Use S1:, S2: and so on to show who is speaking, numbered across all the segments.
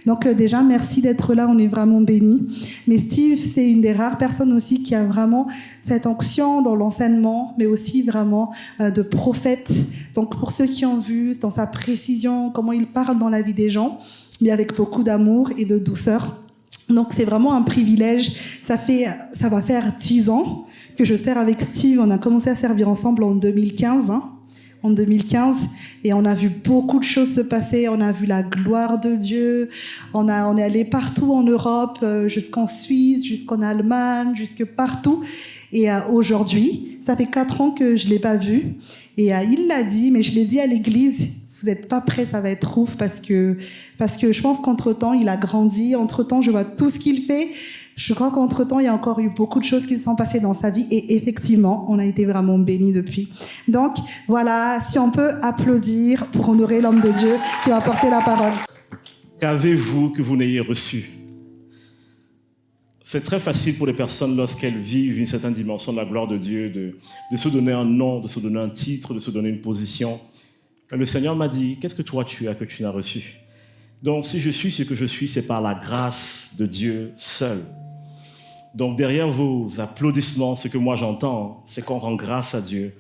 S1: Donc déjà, merci d'être là, on est vraiment bénis. Mais Steve, c'est une des rares personnes aussi qui a vraiment cette onction dans l'enseignement, mais aussi vraiment de prophète. Donc pour ceux qui ont vu, dans sa précision, comment il parle dans la vie des gens, mais avec beaucoup d'amour et de douceur. Donc c'est vraiment un privilège. Ça va faire 10 ans que je sers avec Steve. On a commencé à servir ensemble en 2015. En 2015, et on a vu beaucoup de choses se passer. On a vu la gloire de Dieu. On est allé partout en Europe, jusqu'en Suisse, jusqu'en Allemagne, jusque partout. Et aujourd'hui, ça fait 4 ans que je l'ai pas vu. Et il l'a dit, mais je l'ai dit à l'église. Vous n'êtes pas prêts, ça va être ouf parce que je pense qu'entre-temps, il a grandi. Entre-temps, je vois tout ce qu'il fait. Je crois qu'entre-temps, il y a encore eu beaucoup de choses qui se sont passées dans sa vie et effectivement, on a été vraiment bénis depuis. Donc, voilà, si on peut applaudir pour honorer l'homme de Dieu qui va porter la parole.
S2: Qu'avez-vous que vous n'ayez reçu? C'est très facile pour les personnes, lorsqu'elles vivent une certaine dimension de la gloire de Dieu, de se donner un nom, de se donner un titre, de se donner une position. Le Seigneur m'a dit, qu'est-ce que toi tu as que tu n'as reçu? Donc, si je suis ce que je suis, c'est par la grâce de Dieu seul. Donc derrière vos applaudissements, ce que moi j'entends, c'est qu'on rend grâce à Dieu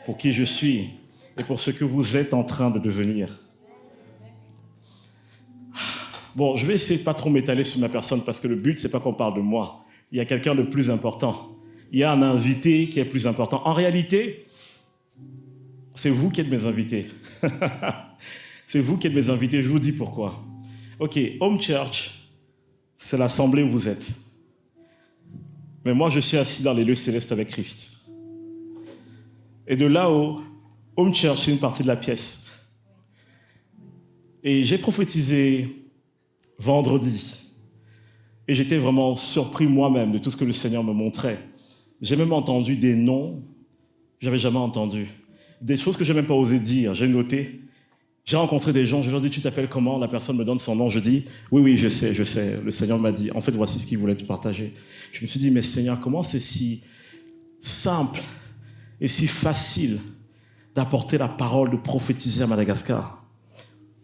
S2: pour qui je suis et pour ce que vous êtes en train de devenir. Bon, je vais essayer de pas trop m'étaler sur ma personne parce que le but, c'est pas qu'on parle de moi. Il y a quelqu'un de plus important. Il y a un invité qui est plus important. En réalité, c'est vous qui êtes mes invités. C'est vous qui êtes mes invités, je vous dis pourquoi. Ok, Home Church, c'est l'assemblée où vous êtes. Mais moi, je suis assis dans les lieux célestes avec Christ. Et de là-haut, Home Church, c'est une partie de la pièce. Et j'ai prophétisé vendredi. Et j'étais vraiment surpris moi-même de tout ce que le Seigneur me montrait. J'ai même entendu des noms que je n'avais jamais entendus. Des choses que je n'ai même pas osé dire. J'ai noté. J'ai rencontré des gens, je leur dis, tu t'appelles comment? La personne me donne son nom, je dis, oui, je sais. Le Seigneur m'a dit, en fait, voici ce qu'il voulait te partager. Je me suis dit, mais Seigneur, comment c'est si simple et si facile d'apporter la parole, de prophétiser à Madagascar?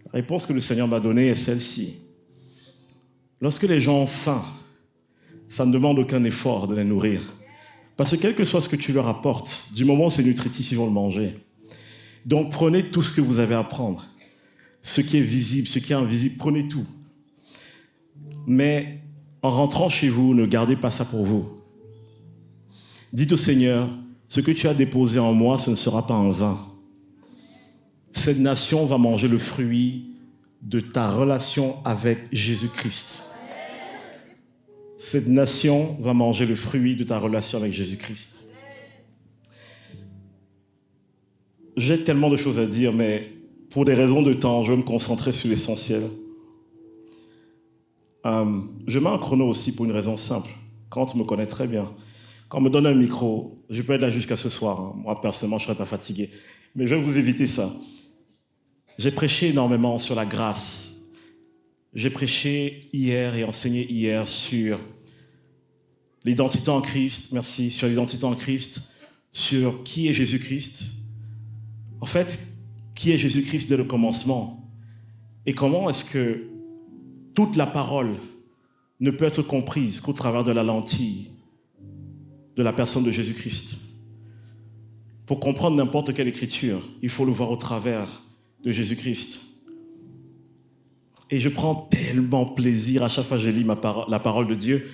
S2: La réponse que le Seigneur m'a donnée est celle-ci. Lorsque les gens ont faim, ça ne demande aucun effort de les nourrir. Parce que quel que soit ce que tu leur apportes, du moment où c'est nutritif, ils vont le manger. Donc prenez tout ce que vous avez à prendre. Ce qui est visible, ce qui est invisible, prenez tout. Mais en rentrant chez vous, ne gardez pas ça pour vous. Dites au Seigneur, ce que tu as déposé en moi, ce ne sera pas en vain. Cette nation va manger le fruit de ta relation avec Jésus-Christ. Cette nation va manger le fruit de ta relation avec Jésus-Christ. J'ai tellement de choses à dire, mais pour des raisons de temps, je vais me concentrer sur l'essentiel. Je mets un chrono aussi pour une raison simple. Quand on me connaît très bien, quand on me donne un micro, je peux être là jusqu'à ce soir. Moi, personnellement, je ne serai pas fatigué. Mais je vais vous éviter ça. J'ai prêché énormément sur la grâce. J'ai prêché hier et enseigné hier sur l'identité en Christ. Merci. Sur l'identité en Christ. Sur qui est Jésus-Christ. En fait, qui est Jésus-Christ dès le commencement? Et comment est-ce que toute la parole ne peut être comprise qu'au travers de la lentille de la personne de Jésus-Christ? Pour comprendre n'importe quelle écriture, il faut le voir au travers de Jésus-Christ. Et je prends tellement plaisir à chaque fois que je lis la parole de Dieu,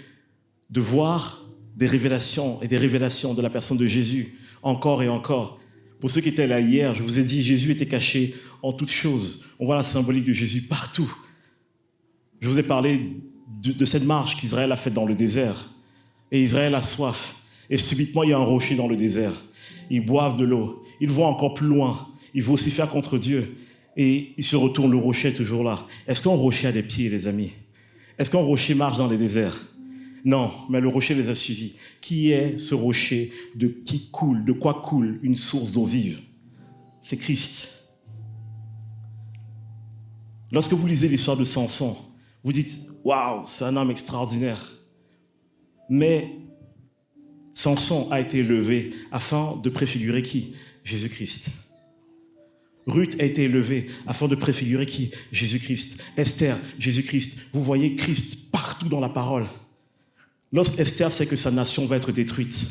S2: de voir des révélations et des révélations de la personne de Jésus, encore et encore. Pour ceux qui étaient là hier, je vous ai dit, Jésus était caché en toutes choses. On voit la symbolique de Jésus partout. Je vous ai parlé de cette marche qu'Israël a faite dans le désert. Et Israël a soif. Et subitement, il y a un rocher dans le désert. Ils boivent de l'eau. Ils vont encore plus loin. Ils vocifèrent contre Dieu. Et ils se retournent, le rocher est toujours là. Est-ce qu'un rocher a des pieds, les amis? Est-ce qu'un rocher marche dans les déserts? Non, mais le rocher les a suivis. Qui est ce rocher qui coule? De quoi coule une source d'eau vive? C'est Christ. Lorsque vous lisez l'histoire de Samson, vous dites, waouh, c'est un homme extraordinaire. Mais Samson a été élevé afin de préfigurer qui? Jésus-Christ. Ruth a été élevée afin de préfigurer qui? Jésus-Christ. Esther, Jésus-Christ. Vous voyez Christ partout dans la parole. Lorsqu'Esther sait que sa nation va être détruite,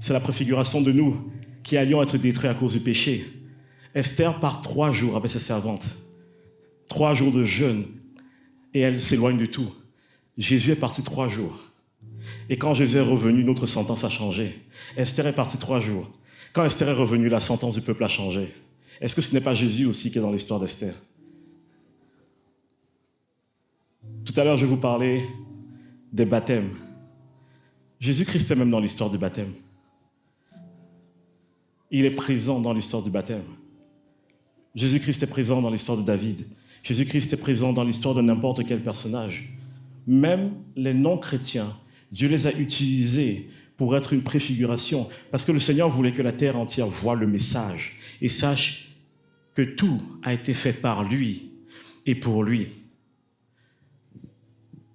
S2: c'est la préfiguration de nous qui allions être détruits à cause du péché. Esther part 3 jours avec ses servantes. 3 jours de jeûne et elle s'éloigne de tout. Jésus est parti 3 jours. Et quand Jésus est revenu, notre sentence a changé. Esther est partie 3 jours. Quand Esther est revenue, la sentence du peuple a changé. Est-ce que ce n'est pas Jésus aussi qui est dans l'histoire d'Esther? Tout à l'heure, je vous parlais des baptêmes. Jésus-Christ est même dans l'histoire du baptême. Il est présent dans l'histoire du baptême. Jésus-Christ est présent dans l'histoire de David. Jésus-Christ est présent dans l'histoire de n'importe quel personnage. Même les non-chrétiens, Dieu les a utilisés pour être une préfiguration, parce que le Seigneur voulait que la terre entière voie le message et sache que tout a été fait par lui et pour lui.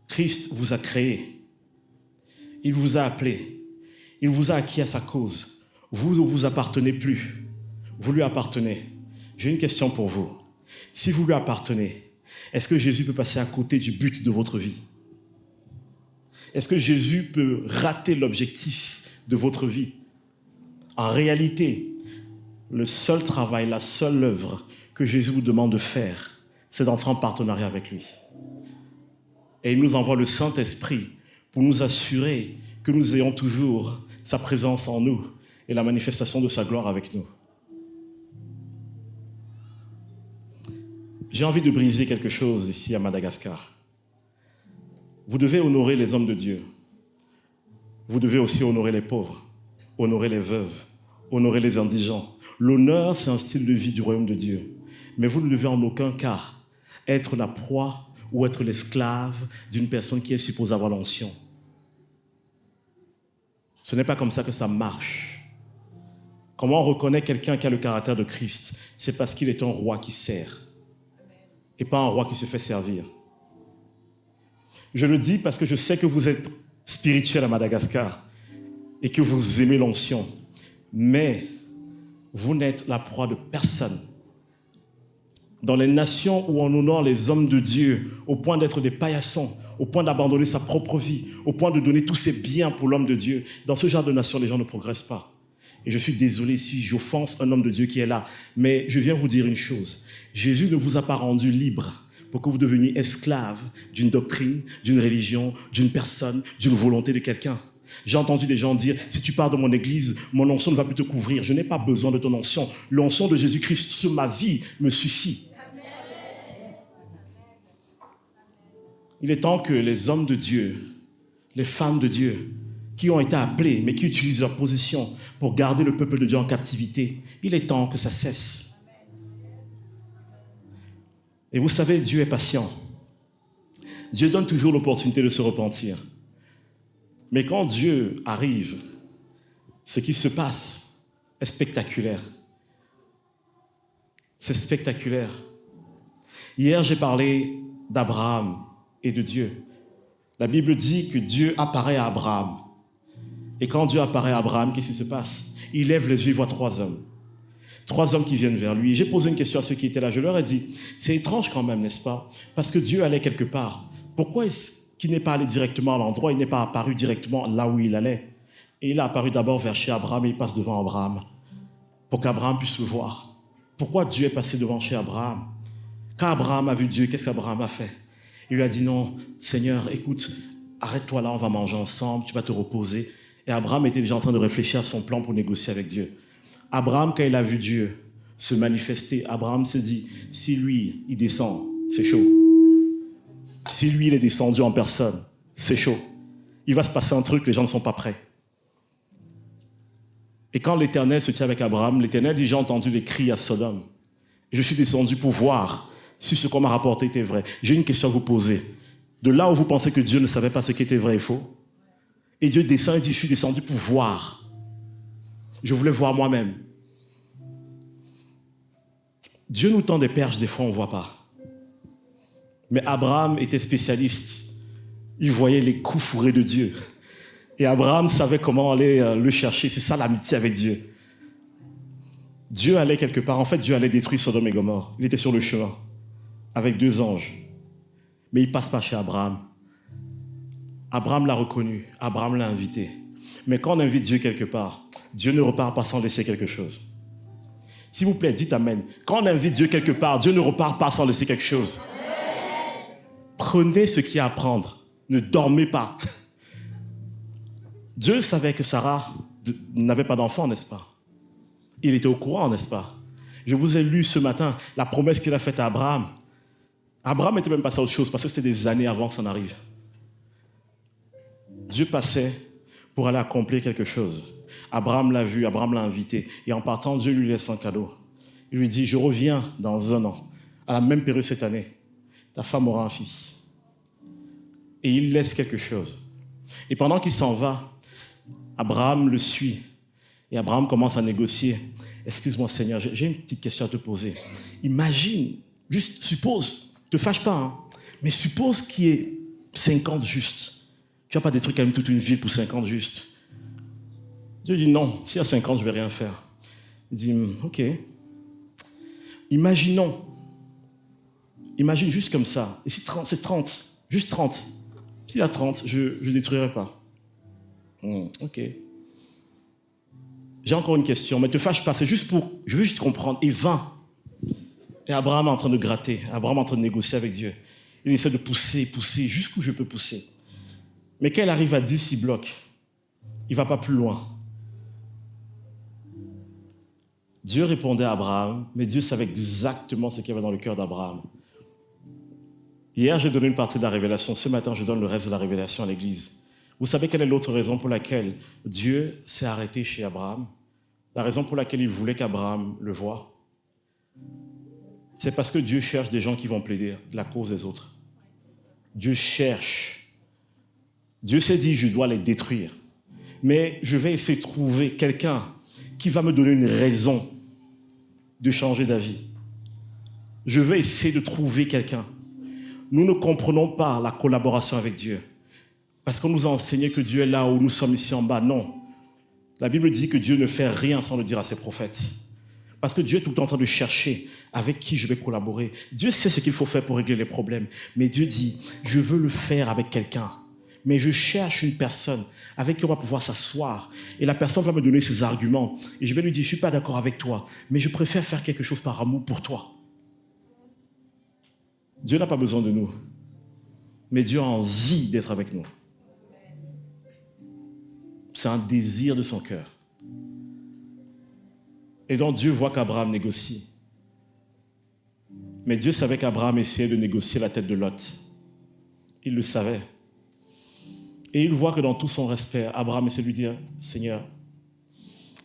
S2: Christ vous a créé, il vous a appelé, il vous a acquis à sa cause. Vous ne vous appartenez plus, vous lui appartenez. J'ai une question pour vous. Si vous lui appartenez, est-ce que Jésus peut passer à côté du but de votre vie? Est-ce que Jésus peut rater l'objectif de votre vie? En réalité, le seul travail, la seule œuvre que Jésus vous demande de faire, c'est d'entrer en partenariat avec lui. Et il nous envoie le Saint-Esprit pour nous assurer que nous ayons toujours sa présence en nous et la manifestation de sa gloire avec nous. J'ai envie de briser quelque chose ici à Madagascar. Vous devez honorer les hommes de Dieu. Vous devez aussi honorer les pauvres, honorer les veuves, honorer les indigents. L'honneur, c'est un style de vie du royaume de Dieu. Mais vous ne devez en aucun cas être la proie ou être l'esclave d'une personne qui est supposée avoir l'onction. Ce n'est pas comme ça que ça marche. Comment on reconnaît quelqu'un qui a le caractère de Christ? C'est parce qu'il est un roi qui sert et pas un roi qui se fait servir. Je le dis parce que je sais que vous êtes spirituel à Madagascar et que vous aimez l'onction, mais vous n'êtes la proie de personne. Dans les nations où on honore les hommes de Dieu au point d'être des paillassons, au point d'abandonner sa propre vie, au point de donner tous ses biens pour l'homme de Dieu, dans ce genre de nation, les gens ne progressent pas. Et je suis désolé si j'offense un homme de Dieu qui est là, mais je viens vous dire une chose. Jésus ne vous a pas rendu libre pour que vous deveniez esclave d'une doctrine, d'une religion, d'une personne, d'une volonté de quelqu'un. J'ai entendu des gens dire, si tu pars de mon église, mon onction ne va plus te couvrir. Je n'ai pas besoin de ton onction. L'onction de Jésus-Christ sur ma vie me suffit. Il est temps que les hommes de Dieu, les femmes de Dieu, qui ont été appelés, mais qui utilisent leur position pour garder le peuple de Dieu en captivité, il est temps que ça cesse. Et vous savez, Dieu est patient. Dieu donne toujours l'opportunité de se repentir. Mais quand Dieu arrive, ce qui se passe est spectaculaire. C'est spectaculaire. Hier, j'ai parlé d'Abraham et de Dieu. La Bible dit que Dieu apparaît à Abraham. Et quand Dieu apparaît à Abraham, qu'est-ce qui se passe? Il lève les yeux, il voit 3 hommes. 3 hommes qui viennent vers lui. J'ai posé une question à ceux qui étaient là. Je leur ai dit, c'est étrange quand même, n'est-ce pas? Parce que Dieu allait quelque part. Pourquoi est-ce qu'il n'est pas allé directement à l'endroit? Il n'est pas apparu directement là où il allait. Et il a apparu d'abord vers chez Abraham et il passe devant Abraham pour qu'Abraham puisse le voir. Pourquoi Dieu est passé devant chez Abraham? Quand Abraham a vu Dieu, qu'est-ce qu'Abraham a fait? Il lui a dit, non, Seigneur, écoute, arrête-toi là, on va manger ensemble, tu vas te reposer. Et Abraham était déjà en train de réfléchir à son plan pour négocier avec Dieu. Abraham, quand il a vu Dieu se manifester, Abraham s'est dit, si lui, il descend, c'est chaud. Si lui, il est descendu en personne, c'est chaud. Il va se passer un truc, les gens ne sont pas prêts. Et quand l'Éternel se tient avec Abraham, l'Éternel dit, j'ai entendu les cris à Sodome. Et je suis descendu pour voir si ce qu'on m'a rapporté était vrai. J'ai une question à vous poser. De là où vous pensez que Dieu ne savait pas ce qui était vrai et faux, et Dieu descend et dit, je suis descendu pour voir. Je voulais voir moi-même. Dieu nous tend des perches, des fois on ne voit pas. Mais Abraham était spécialiste. Il voyait les coups fourrés de Dieu. Et Abraham savait comment aller le chercher. C'est ça l'amitié avec Dieu. Dieu allait quelque part. En fait, Dieu allait détruire Sodome et Gomorrhe. Il était sur le chemin avec 2 anges. Mais il passe pas chez Abraham. Abraham l'a reconnu. Abraham l'a invité. Mais quand on invite Dieu quelque part, Dieu ne repart pas sans laisser quelque chose. S'il vous plaît, dites Amen. Quand on invite Dieu quelque part, Dieu ne repart pas sans laisser quelque chose. Prenez ce qu'il y a à prendre. Ne dormez pas. Dieu savait que Sarah n'avait pas d'enfant, n'est-ce pas? Il était au courant, n'est-ce pas? Je vous ai lu ce matin la promesse qu'il a faite à Abraham. Abraham n'était même pas à autre chose parce que c'était des années avant que ça n'arrive. Dieu passait pour aller accomplir quelque chose. Abraham l'a vu, Abraham l'a invité. Et en partant, Dieu lui laisse un cadeau. Il lui dit, je reviens dans 1 an, à la même période cette année. Ta femme aura un fils. Et il laisse quelque chose. Et pendant qu'il s'en va, Abraham le suit. Et Abraham commence à négocier. Excuse-moi Seigneur, j'ai une petite question à te poser. Imagine, juste suppose, ne te fâche pas, hein, mais suppose qu'il y ait 50 justes. Tu n'as pas détruit quand même toute une ville pour 50 justes. Dieu dit non, s'il y a 50, je ne vais rien faire. Il dit, ok. Imagine juste comme ça. Et si c'est 30, juste 30. S'il y a 30, je ne détruirai pas. Ok. J'ai encore une question, mais ne te fâche pas, je veux juste comprendre. Et 20. Et Abraham est en train de gratter, Abraham est en train de négocier avec Dieu. Il essaie de pousser, jusqu'où je peux pousser. Mais quand il arrive à 10, il bloque. Il ne va pas plus loin. Dieu répondait à Abraham, mais Dieu savait exactement ce qu'il y avait dans le cœur d'Abraham. Hier, j'ai donné une partie de la révélation. Ce matin, je donne le reste de la révélation à l'église. Vous savez quelle est l'autre raison pour laquelle Dieu s'est arrêté chez Abraham? La raison pour laquelle il voulait qu'Abraham le voie? C'est parce que Dieu cherche des gens qui vont plaider la cause des autres. Dieu cherche. Dieu s'est dit, je dois les détruire. Mais je vais essayer de trouver quelqu'un qui va me donner une raison de changer d'avis. Je vais essayer de trouver quelqu'un. Nous ne comprenons pas la collaboration avec Dieu. Parce qu'on nous a enseigné que Dieu est là où nous sommes ici en bas. Non. La Bible dit que Dieu ne fait rien sans le dire à ses prophètes. Parce que Dieu est tout le temps en train de chercher avec qui je vais collaborer. Dieu sait ce qu'il faut faire pour régler les problèmes. Mais Dieu dit, je veux le faire avec quelqu'un. Mais je cherche une personne avec qui on va pouvoir s'asseoir. Et la personne va me donner ses arguments. Et je vais lui dire, je ne suis pas d'accord avec toi, mais je préfère faire quelque chose par amour pour toi. Dieu n'a pas besoin de nous. Mais Dieu a envie d'être avec nous. C'est un désir de son cœur. Et donc Dieu voit qu'Abraham négocie. Mais Dieu savait qu'Abraham essayait de négocier la tête de Lot. Il le savait. Et il voit que dans tout son respect, Abraham essaie de lui dire, Seigneur,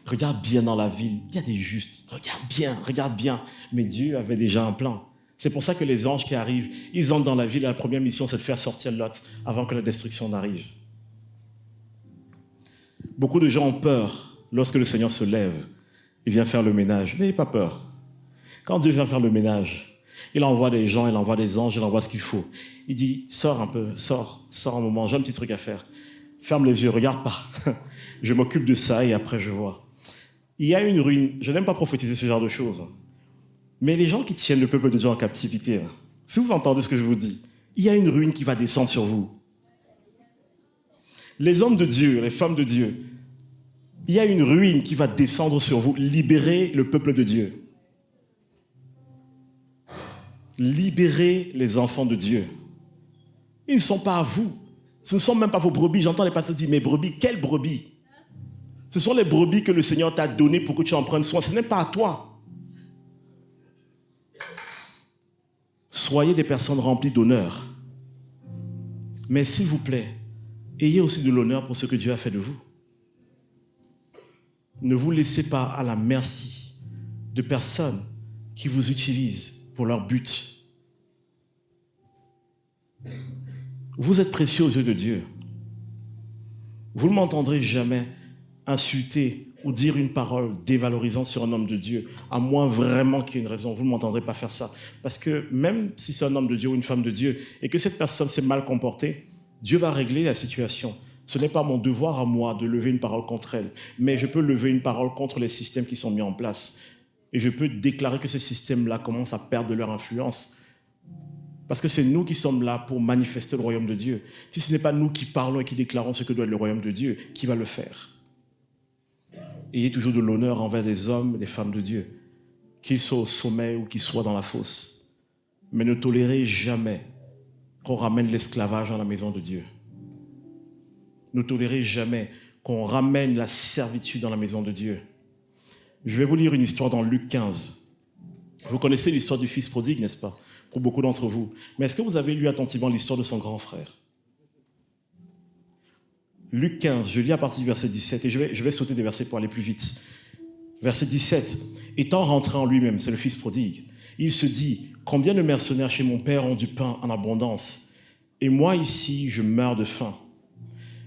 S2: regarde bien dans la ville, il y a des justes, regarde bien. Mais Dieu avait déjà un plan. C'est pour ça que les anges qui arrivent, ils entrent dans la ville et la première mission, c'est de faire sortir Lot avant que la destruction n'arrive. Beaucoup de gens ont peur lorsque le Seigneur se lève et vient faire le ménage. N'ayez pas peur. Quand Dieu vient faire le ménage, il envoie des gens, il envoie des anges, il envoie ce qu'il faut. Il dit, sors un peu, sors un moment, j'ai un petit truc à faire. Ferme les yeux, regarde pas. Je m'occupe de ça et après je vois. Il y a une ruine, je n'aime pas prophétiser ce genre de choses, mais les gens qui tiennent le peuple de Dieu en captivité, si vous entendez ce que je vous dis, il y a une ruine qui va descendre sur vous. Les hommes de Dieu, les femmes de Dieu, il y a une ruine qui va descendre sur vous. Libérez le peuple de Dieu. Libérez les enfants de Dieu. Ils ne sont pas à vous. Ce ne sont même pas vos brebis. J'entends les pasteurs dire, mes brebis, quelles brebis? Ce sont les brebis que le Seigneur t'a données pour que tu en prennes soin. Ce n'est pas à toi. Soyez des personnes remplies d'honneur. Mais s'il vous plaît, ayez aussi de l'honneur pour ce que Dieu a fait de vous. Ne vous laissez pas à la merci de personnes qui vous utilisent pour leur but. Vous êtes précieux aux yeux de Dieu. Vous ne m'entendrez jamais insulter ou dire une parole dévalorisante sur un homme de Dieu, à moins vraiment qu'il y ait une raison. Vous ne m'entendrez pas faire ça. Parce que même si c'est un homme de Dieu ou une femme de Dieu, et que cette personne s'est mal comportée, Dieu va régler la situation. Ce n'est pas mon devoir à moi de lever une parole contre elle, mais je peux lever une parole contre les systèmes qui sont mis en place. Et je peux déclarer que ces systèmes-là commencent à perdre de leur influence. Parce que c'est nous qui sommes là pour manifester le royaume de Dieu. Si ce n'est pas nous qui parlons et qui déclarons ce que doit être le royaume de Dieu, qui va le faire? Ayez toujours de l'honneur envers les hommes et les femmes de Dieu, qu'ils soient au sommet ou qu'ils soient dans la fosse. Mais ne tolérez jamais qu'on ramène l'esclavage dans la maison de Dieu. Ne tolérez jamais qu'on ramène la servitude dans la maison de Dieu. Je vais vous lire une histoire dans Luc 15. Vous connaissez l'histoire du fils prodigue, n'est-ce pas? Pour beaucoup d'entre vous. Mais est-ce que vous avez lu attentivement l'histoire de son grand frère? Luc 15, je lis à partir du verset 17 et je vais sauter des versets pour aller plus vite. Verset 17. Étant rentré en lui-même, c'est le fils prodigue, il se dit, combien de mercenaires chez mon père ont du pain en abondance, et moi ici, je meurs de faim.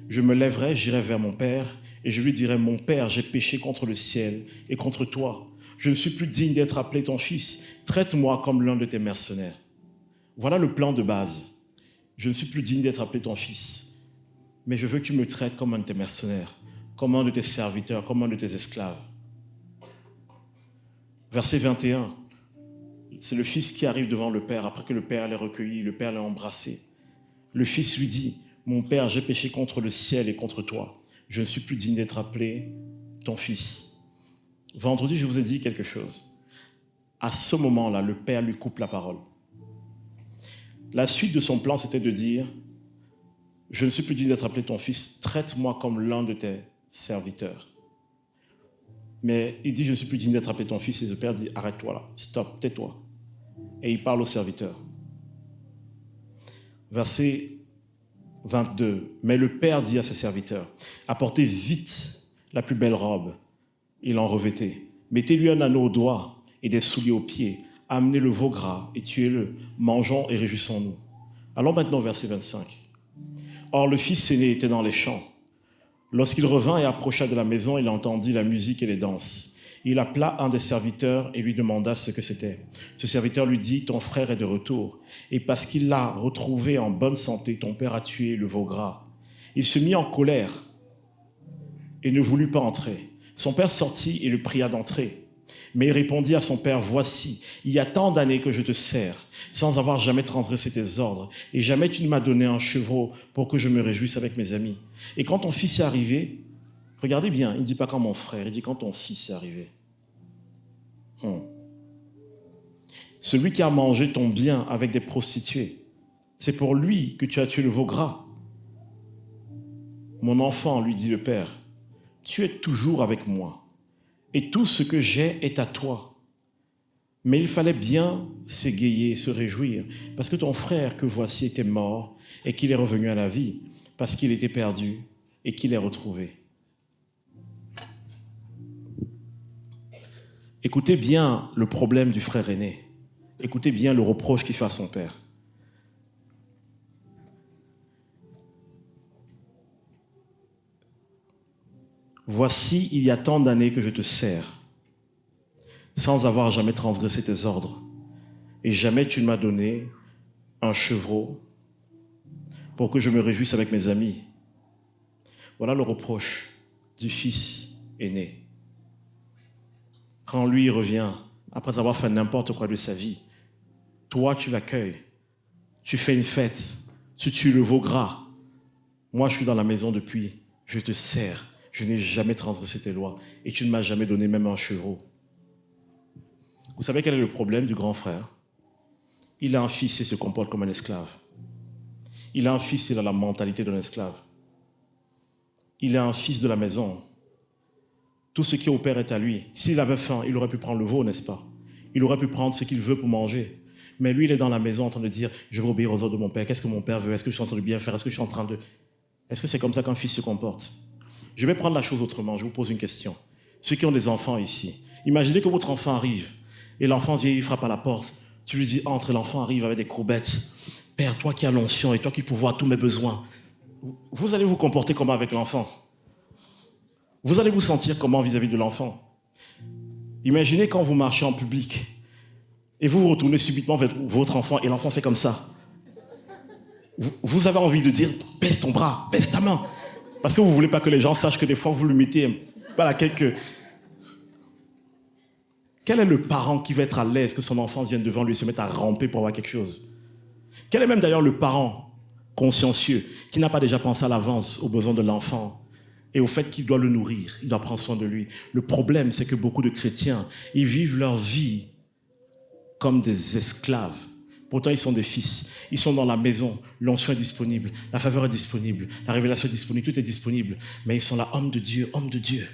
S2: Je me lèverai, j'irai vers mon père, et je lui dirai, mon père, j'ai péché contre le ciel et contre toi. Je ne suis plus digne d'être appelé ton fils. Traite-moi comme l'un de tes mercenaires. Voilà le plan de base. Je ne suis plus digne d'être appelé ton fils, mais je veux que tu me traites comme un de tes mercenaires, comme un de tes serviteurs, comme un de tes esclaves. Verset 21, c'est le fils qui arrive devant le père, après que le père l'ait recueilli, le père l'a embrassé. Le fils lui dit, mon père, j'ai péché contre le ciel et contre toi. Je ne suis plus digne d'être appelé ton fils. Vendredi, je vous ai dit quelque chose. À ce moment-là, le père lui coupe la parole. La suite de son plan, c'était de dire, je ne suis plus digne d'être appelé ton fils, traite-moi comme l'un de tes serviteurs. Mais il dit, je ne suis plus digne d'être appelé ton fils, et le père dit, arrête-toi là, stop, tais-toi. Et il parle au serviteur. Verset 22, mais le père dit à ses serviteurs, apportez vite la plus belle robe. Il en revêtait. Mettez-lui un anneau au doigt et des souliers aux pieds. Amenez le veau gras et tuez-le. Mangeons et réjouissons-nous. Allons maintenant au verset 25. Or, le fils aîné était dans les champs. Lorsqu'il revint et approcha de la maison, il entendit la musique et les danses. Il appela un des serviteurs et lui demanda ce que c'était. Ce serviteur lui dit, ton frère est de retour. Et parce qu'il l'a retrouvé en bonne santé, ton père a tué le veau gras. Il se mit en colère et ne voulut pas entrer. Son père sortit et le pria d'entrer. Mais il répondit à son père, voici, il y a tant d'années que je te sers, sans avoir jamais transgressé tes ordres, et jamais tu ne m'as donné un chevreau pour que je me réjouisse avec mes amis. Et quand ton fils est arrivé, regardez bien, il ne dit pas quand mon frère, il dit quand ton fils est arrivé. Celui qui a mangé ton bien avec des prostituées, c'est pour lui que tu as tué le veau gras. Mon enfant, lui dit le père, tu es toujours avec moi, et tout ce que j'ai est à toi. Mais il fallait bien s'égayer et se réjouir, parce que ton frère que voici était mort, et qu'il est revenu à la vie, parce qu'il était perdu, et qu'il est retrouvé. Écoutez bien le problème du frère aîné. Écoutez bien le reproche qu'il fait à son père. Voici, il y a tant d'années que je te sers, sans avoir jamais transgressé tes ordres, et jamais tu ne m'as donné un chevreau pour que je me réjouisse avec mes amis. Voilà le reproche du fils aîné. Quand lui revient, après avoir fait n'importe quoi de sa vie, toi tu l'accueilles, tu fais une fête, tu tues le veau gras. Moi je suis dans la maison depuis, je te sers. Je n'ai jamais transgressé tes lois et tu ne m'as jamais donné même un chevreau. Vous savez quel est le problème du grand frère? Il a un fils et se comporte comme un esclave. Il a un fils et il a la mentalité d'un esclave. Il est un fils de la maison. Tout ce qui est au père est à lui. S'il avait faim, il aurait pu prendre le veau, n'est-ce pas? Il aurait pu prendre ce qu'il veut pour manger. Mais lui, il est dans la maison en train de dire, je vais obéir aux ordres de mon père. Qu'est-ce que mon père veut? Est-ce que je suis en train de bien faire? Est-ce que je suis en train de... Est-ce que c'est comme ça qu'un fils se comporte? Je vais prendre la chose autrement, je vous pose une question. Ceux qui ont des enfants ici, imaginez que votre enfant arrive et l'enfant vient, il frappe à la porte. Tu lui dis, entre, l'enfant arrive avec des courbettes. Père, toi qui as l'onction et toi qui pourvois tous mes besoins, vous allez vous comporter comment avec l'enfant? Vous allez vous sentir comment vis-à-vis de l'enfant? Imaginez quand vous marchez en public et vous vous retournez subitement vers votre enfant et l'enfant fait comme ça. Vous avez envie de dire, baisse ton bras, baisse ta main. Parce que vous ne voulez pas que les gens sachent que des fois vous lui mettez pas laquelle que... Quel est le parent qui va être à l'aise que son enfant vienne devant lui et se mette à ramper pour avoir quelque chose? Quel est même d'ailleurs le parent consciencieux qui n'a pas déjà pensé à l'avance aux besoins de l'enfant et au fait qu'il doit le nourrir, il doit prendre soin de lui? Le problème, c'est que beaucoup de chrétiens, ils vivent leur vie comme des esclaves. Pourtant, ils sont des fils. Ils sont dans la maison. L'onction est disponible. La faveur est disponible. La révélation est disponible. Tout est disponible. Mais ils sont là, hommes de Dieu, hommes de Dieu.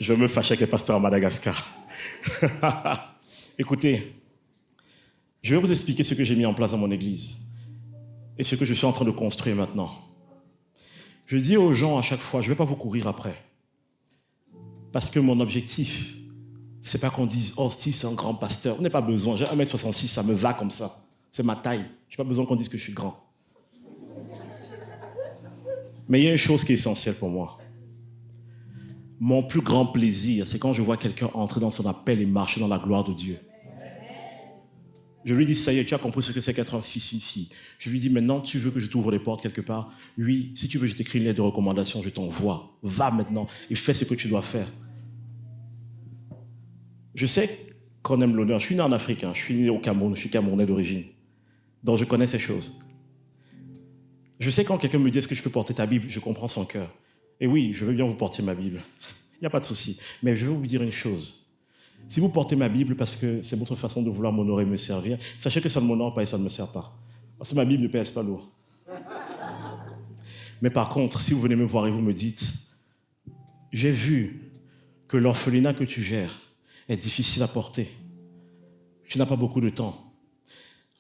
S2: Je vais me fâcher avec les pasteurs à Madagascar. Écoutez, je vais vous expliquer ce que j'ai mis en place dans mon église et ce que je suis en train de construire maintenant. Je dis aux gens à chaque fois, je ne vais pas vous courir après. Parce que mon objectif, c'est pas qu'on dise « Oh, Steve, c'est un grand pasteur. » On n'a pas besoin. J'ai 1m66, ça me va comme ça. C'est ma taille. Je n'ai pas besoin qu'on dise que je suis grand. Mais il y a une chose qui est essentielle pour moi. Mon plus grand plaisir, c'est quand je vois quelqu'un entrer dans son appel et marcher dans la gloire de Dieu. Je lui dis, ça y est, tu as compris ce que c'est qu'être un fils, une fille. Je lui dis, maintenant, tu veux que je t'ouvre les portes quelque part? Oui, si tu veux, je t'écris une lettre de recommandation, je t'envoie. Va maintenant et fais ce que tu dois faire. Je sais qu'on aime l'honneur. Je suis né en Afrique, je suis né au Cameroun, je suis camerounais d'origine. Donc je connais ces choses. Je sais quand quelqu'un me dit, est-ce que je peux porter ta Bible? Je comprends son cœur. Et oui, je veux bien vous porter ma Bible. Il n'y a pas de souci. Mais je veux vous dire une chose. Si vous portez ma Bible parce que c'est votre façon de vouloir m'honorer et me servir, sachez que ça ne m'honore pas et ça ne me sert pas. Parce que ma Bible ne pèse pas lourd. Mais par contre, si vous venez me voir et vous me dites, j'ai vu que l'orphelinat que tu gères est difficile à porter. Tu n'as pas beaucoup de temps.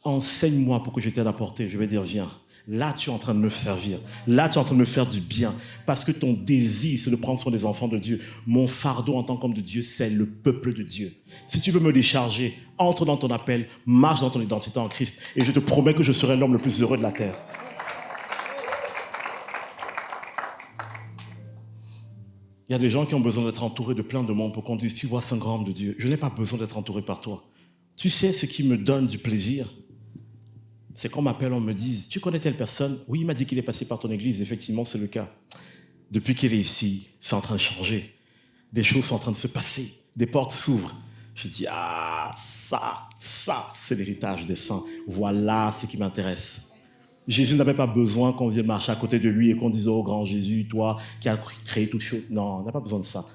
S2: Enseigne-moi pour que je t'aide à porter. Je vais dire, viens. Là, tu es en train de me servir. Là, tu es en train de me faire du bien. Parce que ton désir, c'est de prendre soin des enfants de Dieu. Mon fardeau en tant qu'homme de Dieu, c'est le peuple de Dieu. Si tu veux me décharger, entre dans ton appel, marche dans ton identité en Christ. Et je te promets que je serai l'homme le plus heureux de la terre. Il y a des gens qui ont besoin d'être entourés de plein de monde pour qu'on dise, tu vois, c'est un grand homme de Dieu. Je n'ai pas besoin d'être entouré par toi. Tu sais ce qui me donne du plaisir? C'est qu'on m'appelle, on me dise, tu connais telle personne? Oui, il m'a dit qu'il est passé par ton église. Effectivement, c'est le cas. Depuis qu'il est ici, c'est en train de changer. Des choses sont en train de se passer. Des portes s'ouvrent. Je dis, ah, ça, c'est l'héritage des saints. Voilà ce qui m'intéresse. Jésus n'avait pas besoin qu'on vienne marcher à côté de lui et qu'on dise, oh grand Jésus, toi qui as créé toute chose. Non, on n'a pas besoin de ça.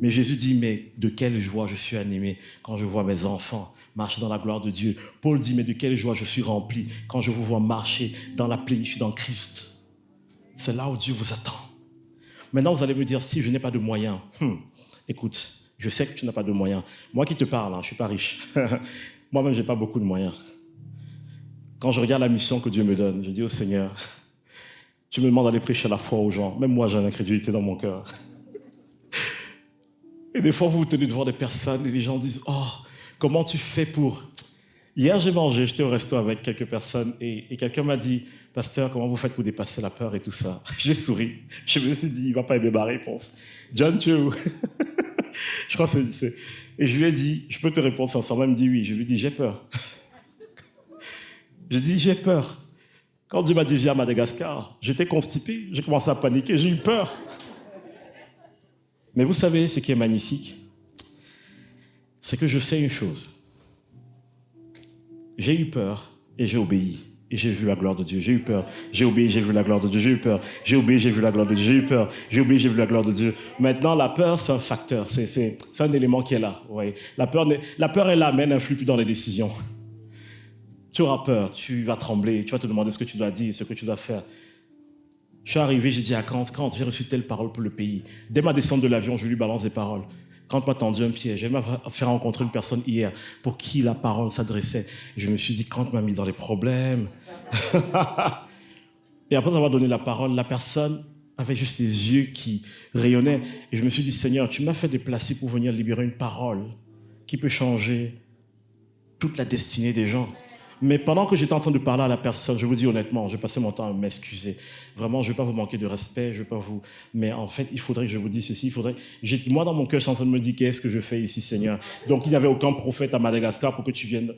S2: Mais Jésus dit, mais de quelle joie je suis animé quand je vois mes enfants marcher dans la gloire de Dieu. Paul dit, mais de quelle joie je suis rempli quand je vous vois marcher dans la plénitude en Christ. C'est là où Dieu vous attend. Maintenant, vous allez me dire, si je n'ai pas de moyens. Écoute, je sais que tu n'as pas de moyens. Moi qui te parle, je ne suis pas riche. Moi-même, je n'ai pas beaucoup de moyens. Quand je regarde la mission que Dieu me donne, je dis au Seigneur, tu me demandes d'aller prêcher la foi aux gens. Même moi, j'ai l'incrédulité dans mon cœur. Et des fois, vous vous tenez devant des personnes et les gens disent, oh, comment tu fais pour... Hier, j'ai mangé, j'étais au resto avec quelques personnes et quelqu'un m'a dit, pasteur, comment vous faites pour dépasser la peur et tout ça? J'ai souri. Je me suis dit, il ne va pas aimer ma réponse. John, tu es où? Je crois que c'est... Et je lui ai dit, je peux te répondre sincèrement? Il me dit oui. Je lui ai dit, j'ai peur. J'ai dit, j'ai peur. Quand Dieu m'a dit, viens à Madagascar, j'étais constipé, j'ai commencé à paniquer, j'ai eu peur. Mais vous savez, ce qui est magnifique, c'est que je sais une chose. J'ai eu peur et j'ai obéi. Et j'ai vu la gloire de Dieu. J'ai eu peur. J'ai obéi, j'ai vu la gloire de Dieu. J'ai eu peur. J'ai obéi, j'ai vu la gloire de Dieu. J'ai eu peur. J'ai obéi, j'ai vu la gloire de Dieu. Maintenant, la peur, c'est un facteur. C'est un élément qui est là. Ouais. La peur est là, mais elle n'influe plus dans les décisions. Tu auras peur, tu vas trembler, tu vas te demander ce que tu dois dire, ce que tu dois faire. Je suis arrivé, j'ai dit à Kant, j'ai reçu telle parole pour le pays. Dès ma descente de l'avion, je lui balance des paroles. Kant m'a tendu un piège. Elle m'a fait rencontrer une personne hier pour qui la parole s'adressait. Je me suis dit, Kant m'a mis dans les problèmes. Et après avoir donné la parole, la personne avait juste les yeux qui rayonnaient. Et je me suis dit, Seigneur, tu m'as fait déplacer pour venir libérer une parole qui peut changer toute la destinée des gens. Mais pendant que j'étais en train de parler à la personne, je vous dis honnêtement, j'ai passé mon temps à m'excuser. Vraiment, je ne vais pas vous manquer de respect, je vais pas vous... Mais en fait, il faudrait que je vous dise ceci, moi, dans mon cœur, je suis en train de me dire, qu'est-ce que je fais ici, Seigneur? Donc, il n'y avait aucun prophète à Madagascar pour que tu viennes.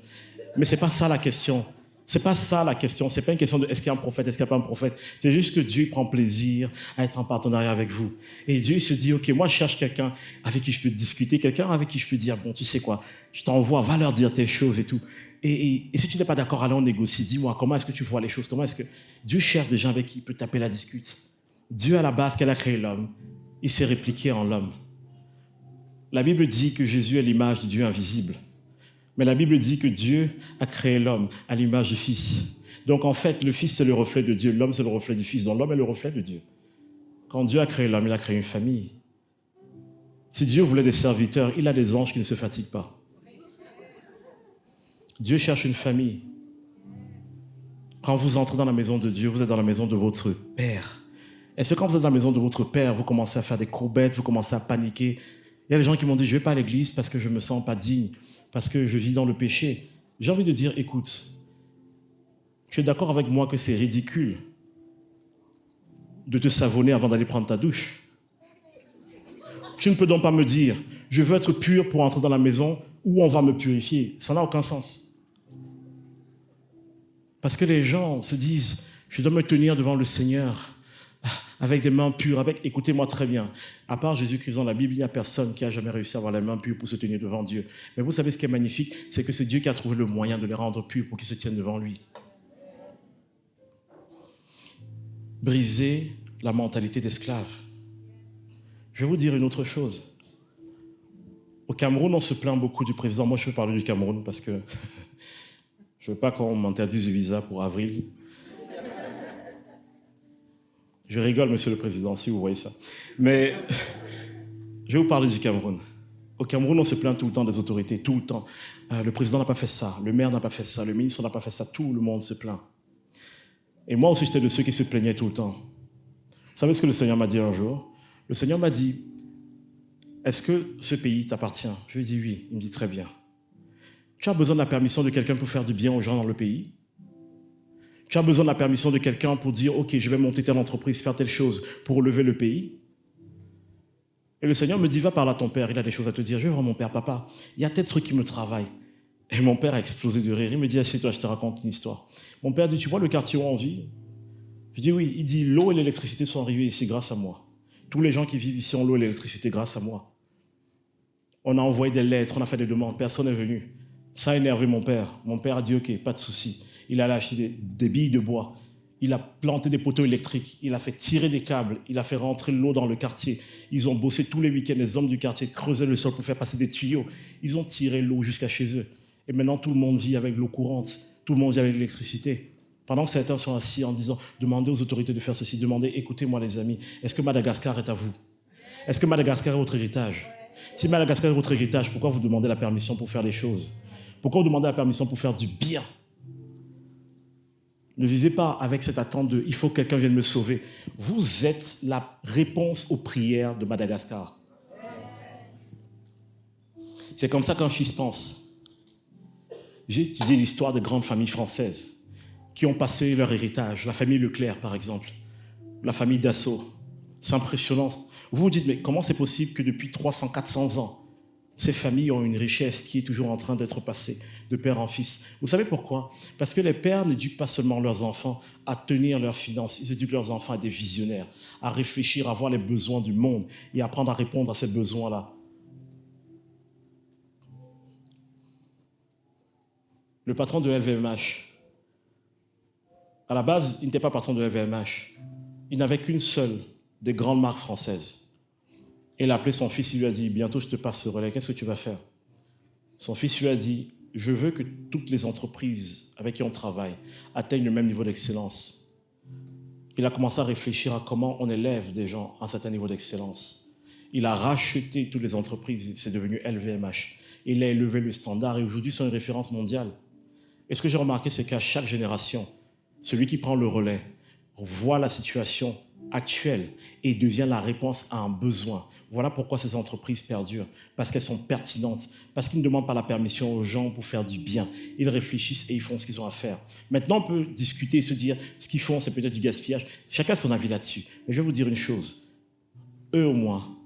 S2: Mais ce n'est pas ça la question. C'est pas ça la question. C'est pas une question de est-ce qu'il y a un prophète, est-ce qu'il n'y a pas un prophète. C'est juste que Dieu prend plaisir à être en partenariat avec vous. Et Dieu se dit, ok, moi je cherche quelqu'un avec qui je peux discuter, quelqu'un avec qui je peux dire, bon, tu sais quoi, je t'envoie, va leur dire telle chose et tout. Et si tu n'es pas d'accord, allons on négocie. Dis-moi, comment est-ce que tu vois les choses? Comment est-ce que Dieu cherche des gens avec qui il peut taper la discute? Dieu, à la base, qu'elle a créé l'homme, il s'est répliqué en l'homme. La Bible dit que Jésus est l'image de Dieu invisible. Mais la Bible dit que Dieu a créé l'homme à l'image du Fils. Donc en fait, le Fils, c'est le reflet de Dieu. L'homme, c'est le reflet du Fils. Donc l'homme est le reflet de Dieu. Quand Dieu a créé l'homme, il a créé une famille. Si Dieu voulait des serviteurs, il a des anges qui ne se fatiguent pas. Dieu cherche une famille. Quand vous entrez dans la maison de Dieu, vous êtes dans la maison de votre Père. Est-ce que quand vous êtes dans la maison de votre Père, vous commencez à faire des courbettes, vous commencez à paniquer? Il y a des gens qui m'ont dit, je ne vais pas à l'église parce que je ne me sens pas digne, parce que je vis dans le péché. J'ai envie de dire, écoute, tu es d'accord avec moi que c'est ridicule de te savonner avant d'aller prendre ta douche? Tu ne peux donc pas me dire, je veux être pur pour entrer dans la maison où on va me purifier. Ça n'a aucun sens. Parce que les gens se disent, je dois me tenir devant le Seigneur avec des mains pures. Écoutez-moi très bien, à part Jésus-Christ dans la Bible, il n'y a personne qui a jamais réussi à avoir les mains pures pour se tenir devant Dieu. Mais vous savez ce qui est magnifique, c'est que c'est Dieu qui a trouvé le moyen de les rendre purs pour qu'ils se tiennent devant lui. Briser la mentalité d'esclave. Je vais vous dire une autre chose. Au Cameroun, on se plaint beaucoup du président. Moi, je veux parler du Cameroun parce que je ne veux pas qu'on m'interdise le visa pour avril. Je rigole, monsieur le président, si vous voyez ça. Mais je vais vous parler du Cameroun. Au Cameroun, on se plaint tout le temps des autorités, tout le temps. Le président n'a pas fait ça, le maire n'a pas fait ça, le ministre n'a pas fait ça, tout le monde se plaint. Et moi aussi, j'étais de ceux qui se plaignaient tout le temps. Vous savez ce que le Seigneur m'a dit un jour? Le Seigneur m'a dit, est-ce que ce pays t'appartient? Je lui ai dit oui. Il me dit très bien. Tu as besoin de la permission de quelqu'un pour faire du bien aux gens dans le pays? Tu as besoin de la permission de quelqu'un pour dire, ok, je vais monter telle entreprise, faire telle chose pour relever le pays? Et le Seigneur me dit, va parler à ton père, il a des choses à te dire. Je vais voir mon père, papa, il y a tel truc qui me travaille. Et mon père a explosé de rire. Il me dit, assieds-toi, je te raconte une histoire. Mon père dit, tu vois le quartier où on vit? Je dis oui. Il dit, l'eau et l'électricité sont arrivées ici grâce à moi. Tous les gens qui vivent ici ont l'eau et l'électricité grâce à moi. On a envoyé des lettres, on a fait des demandes, personne n'est venu. Ça a énervé mon père. Mon père a dit, ok, pas de souci. Il a acheté des billes de bois. Il a planté des poteaux électriques. Il a fait tirer des câbles. Il a fait rentrer l'eau dans le quartier. Ils ont bossé tous les week-ends. Les hommes du quartier creusaient le sol pour faire passer des tuyaux. Ils ont tiré l'eau jusqu'à chez eux. Et maintenant, tout le monde vit avec l'eau courante. Tout le monde vit avec l'électricité. Pendant que certains sont assis en disant, demandez aux autorités de faire ceci. Demandez, écoutez-moi les amis, est-ce que Madagascar est à vous? Est-ce que Madagascar est votre héritage? Si Madagascar est votre héritage, pourquoi vous demandez la permission pour faire les choses? Pourquoi vous demandez la permission pour faire du bien? Ne vivez pas avec cette attente de « il faut que quelqu'un vienne me sauver ». Vous êtes la réponse aux prières de Madagascar. C'est comme ça qu'un fils pense. J'ai étudié l'histoire des grandes familles françaises qui ont passé leur héritage. La famille Leclerc, par exemple. La famille Dassault. C'est impressionnant. Vous vous dites, mais comment c'est possible que depuis 300, 400 ans, ces familles ont une richesse qui est toujours en train d'être passée de père en fils? Vous savez pourquoi? Parce que les pères n'éduquent pas seulement leurs enfants à tenir leurs finances, ils éduquent leurs enfants à des visionnaires, à réfléchir, à voir les besoins du monde et à apprendre à répondre à ces besoins-là. Le patron de LVMH, à la base, il n'était pas patron de LVMH. Il n'avait qu'une seule des grandes marques françaises. Il a appelé son fils, il lui a dit, bientôt je te passe ce relais, qu'est-ce que tu vas faire? Son fils lui a dit, je veux que toutes les entreprises avec qui on travaille atteignent le même niveau d'excellence. Il a commencé à réfléchir à comment on élève des gens à un certain niveau d'excellence. Il a racheté toutes les entreprises, c'est devenu LVMH. Il a élevé le standard et aujourd'hui c'est une référence mondiale. Et ce que j'ai remarqué, c'est qu'à chaque génération, celui qui prend le relais voit la situation actuelle et devient la réponse à un besoin. Voilà pourquoi ces entreprises perdurent, parce qu'elles sont pertinentes, parce qu'ils ne demandent pas la permission aux gens pour faire du bien. Ils réfléchissent et ils font ce qu'ils ont à faire. Maintenant, on peut discuter et se dire, ce qu'ils font, c'est peut-être du gaspillage. Chacun a son avis là-dessus. Mais je vais vous dire une chose. Eux, au moins,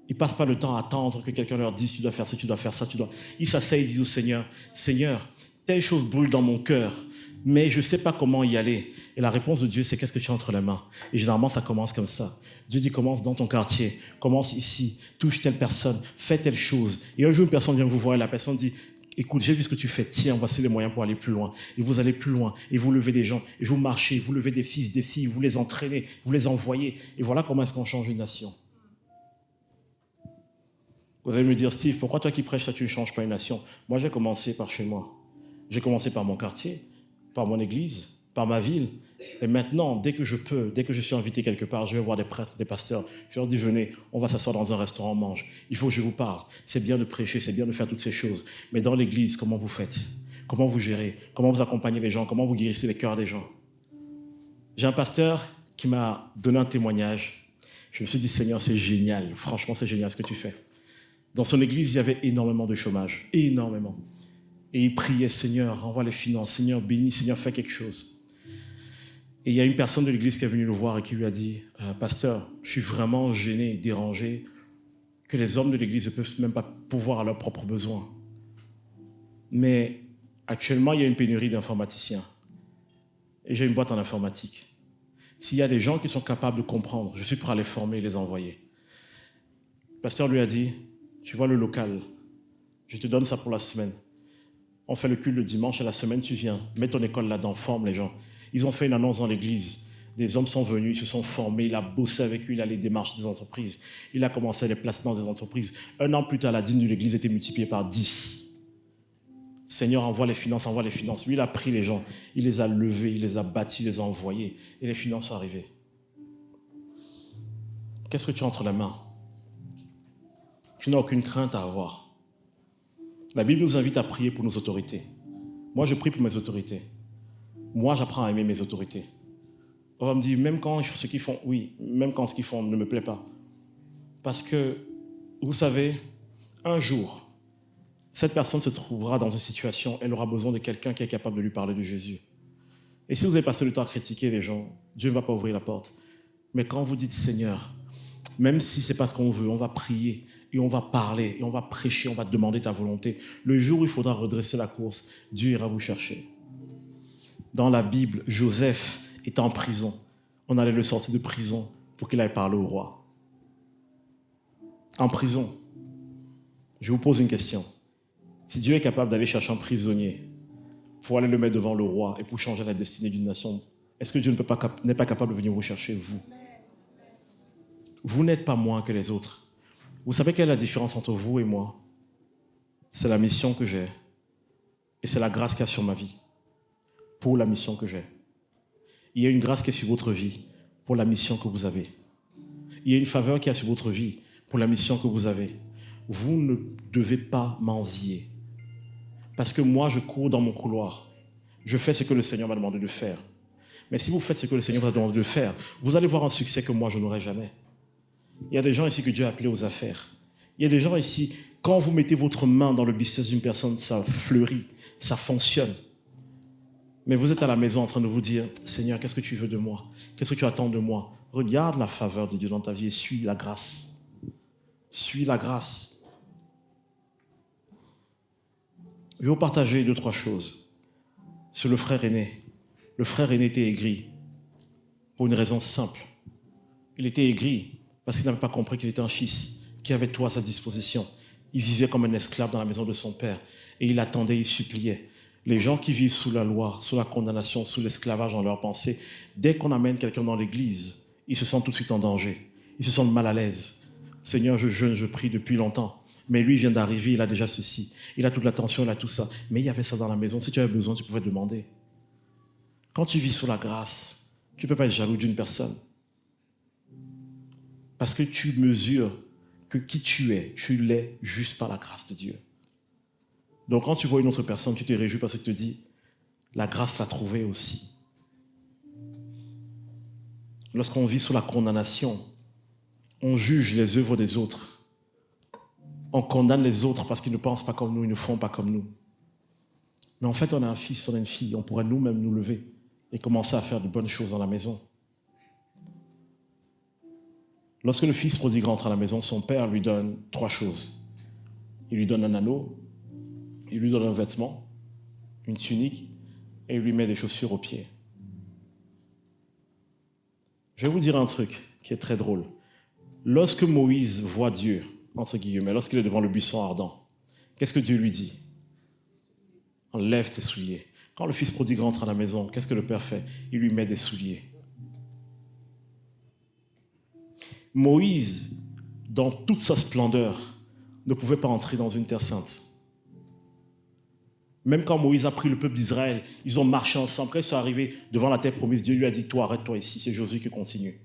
S2: ils ne passent pas le temps à attendre que quelqu'un leur dise, tu dois faire ça, tu dois faire ça, tu dois... Ils s'asseyent, ils disent au Seigneur, Seigneur, telle chose brûle dans mon cœur. mais je ne sais pas comment y aller. Et la réponse de Dieu, c'est qu'est-ce que tu as entre les mains? Et généralement, ça commence comme ça. Dieu dit, commence dans ton quartier, commence ici, touche telle personne, fais telle chose. Et un jour, une personne vient vous voir et la personne dit, écoute, j'ai vu ce que tu fais, tiens, voici les moyens pour aller plus loin. Et vous allez plus loin, et vous levez des gens, et vous marchez, vous levez des fils, des filles, vous les entraînez, vous les envoyez. Et voilà comment est-ce qu'on change une nation. Vous allez me dire, Steve, pourquoi toi qui prêches ça, tu ne changes pas une nation? Moi, j'ai commencé par chez moi. J'ai commencé par mon quartier, par mon église, par ma ville. Et maintenant, dès que je peux, dès que je suis invité quelque part, je vais voir des prêtres, des pasteurs. Je leur dis, venez, on va s'asseoir dans un restaurant, on mange. Il faut que je vous parle. C'est bien de prêcher, c'est bien de faire toutes ces choses. Mais dans l'église, comment vous faites? Comment vous gérez? Comment vous accompagnez les gens? Comment vous guérissez les cœurs des gens? J'ai un pasteur qui m'a donné un témoignage. Je me suis dit, Seigneur, c'est génial. Franchement, c'est génial ce que tu fais. Dans son église, il y avait énormément de chômage. Énormément. Et il priait, Seigneur, envoie les finances, Seigneur, bénis, Seigneur, fais quelque chose. Et il y a une personne de l'église qui est venue le voir et qui lui a dit, pasteur, je suis vraiment gêné, dérangé, que les hommes de l'église ne peuvent même pas pourvoir à leurs propres besoins. Mais actuellement, il y a une pénurie d'informaticiens. Et j'ai une boîte en informatique. S'il y a des gens qui sont capables de comprendre, je suis prêt à les former et les envoyer. Le pasteur lui a dit, tu vois le local, je te donne ça pour la semaine. On fait le culte le dimanche et la semaine, tu viens. Mets ton école là-dedans, forme les gens. Ils ont fait une annonce dans l'église. Des hommes sont venus, ils se sont formés, il a bossé avec eux, il a les démarches des entreprises. Il a commencé à les placer dans des entreprises. 1 an plus tard, la dîme de l'église était multipliée par 10. Seigneur, envoie les finances, envoie les finances. Lui, il a pris les gens, il les a levés, il les a bâtis, il les a envoyés. Et les finances sont arrivées. Qu'est-ce que tu as entre les mains? Tu n'as aucune crainte à avoir. La Bible nous invite à prier pour nos autorités. Moi, je prie pour mes autorités. Moi, j'apprends à aimer mes autorités. On va me dire, même quand ce qu'ils font, oui, même quand ce qu'ils font ne me plaît pas. Parce que, vous savez, un jour, cette personne se trouvera dans une situation, elle aura besoin de quelqu'un qui est capable de lui parler de Jésus. Et si vous avez passé le temps à critiquer les gens, Dieu ne va pas ouvrir la porte. Mais quand vous dites, Seigneur, même si ce n'est pas ce qu'on veut, on va prier et on va parler et on va prêcher, on va demander ta volonté. Le jour où il faudra redresser la course, Dieu ira vous chercher. Dans la Bible, Joseph était en prison. On allait le sortir de prison pour qu'il aille parler au roi. En prison. Je vous pose une question. Si Dieu est capable d'aller chercher un prisonnier pour aller le mettre devant le roi et pour changer la destinée d'une nation, est-ce que Dieu n'est pas capable de venir vous chercher, vous? Vous n'êtes pas moins que les autres. Vous savez quelle est la différence entre vous et moi? C'est la mission que j'ai. Et c'est la grâce qu'il y a sur ma vie. Pour la mission que j'ai. Il y a une grâce qui est sur votre vie pour la mission que vous avez. Il y a une faveur qui est sur votre vie pour la mission que vous avez. Vous ne devez pas m'envier. Parce que moi, je cours dans mon couloir. Je fais ce que le Seigneur m'a demandé de faire. Mais si vous faites ce que le Seigneur vous a demandé de faire, vous allez voir un succès que moi, je n'aurai jamais. Il y a des gens ici que Dieu a appelés aux affaires. Il y a des gens ici, quand vous mettez votre main dans le business d'une personne, ça fleurit, ça fonctionne. Mais vous êtes à la maison en train de vous dire, Seigneur, qu'est-ce que tu veux de moi? Qu'est-ce que tu attends de moi? Regarde la faveur de Dieu dans ta vie et suis la grâce. Suis la grâce. Je vais vous partager 2-3 choses sur le frère aîné. Le frère aîné était aigri pour une raison simple. Il était aigri parce qu'il n'avait pas compris qu'il était un fils qui avait tout à sa disposition. Il vivait comme un esclave dans la maison de son père et il attendait, il suppliait. Les gens qui vivent sous la loi, sous la condamnation, sous l'esclavage dans leurs pensées, dès qu'on amène quelqu'un dans l'église, ils se sentent tout de suite en danger. Ils se sentent mal à l'aise. Seigneur, je jeûne, je prie depuis longtemps. Mais lui vient d'arriver, il a déjà ceci. Il a toute l'attention, il a tout ça. Mais il y avait ça dans la maison. Si tu avais besoin, tu pouvais demander. Quand tu vis sous la grâce, tu ne peux pas être jaloux d'une personne. Parce que tu mesures que qui tu l'es juste par la grâce de Dieu. Donc quand tu vois une autre personne, tu te réjouis parce que tu te dis, la grâce l'a trouvée aussi. Lorsqu'on vit sous la condamnation, on juge les œuvres des autres. On condamne les autres parce qu'ils ne pensent pas comme nous, ils ne font pas comme nous. Mais en fait, on a un fils, on a une fille, on pourrait nous-mêmes nous lever et commencer à faire de bonnes choses dans la maison. Lorsque le fils prodigue rentre à la maison, son père lui donne 3 choses. Il lui donne un anneau, il lui donne un vêtement, une tunique, et il lui met des chaussures aux pieds. Je vais vous dire un truc qui est très drôle. Lorsque Moïse voit Dieu, entre guillemets, lorsqu'il est devant le buisson ardent, qu'est-ce que Dieu lui dit? Enlève tes souliers. Quand le fils prodigue rentre à la maison, qu'est-ce que le père fait? Il lui met des souliers. Moïse, dans toute sa splendeur, ne pouvait pas entrer dans une terre sainte. Même quand Moïse a pris le peuple d'Israël, ils ont marché ensemble. Quand ils sont arrivés devant la terre promise, Dieu lui a dit, toi, arrête-toi ici, c'est Josué qui continue.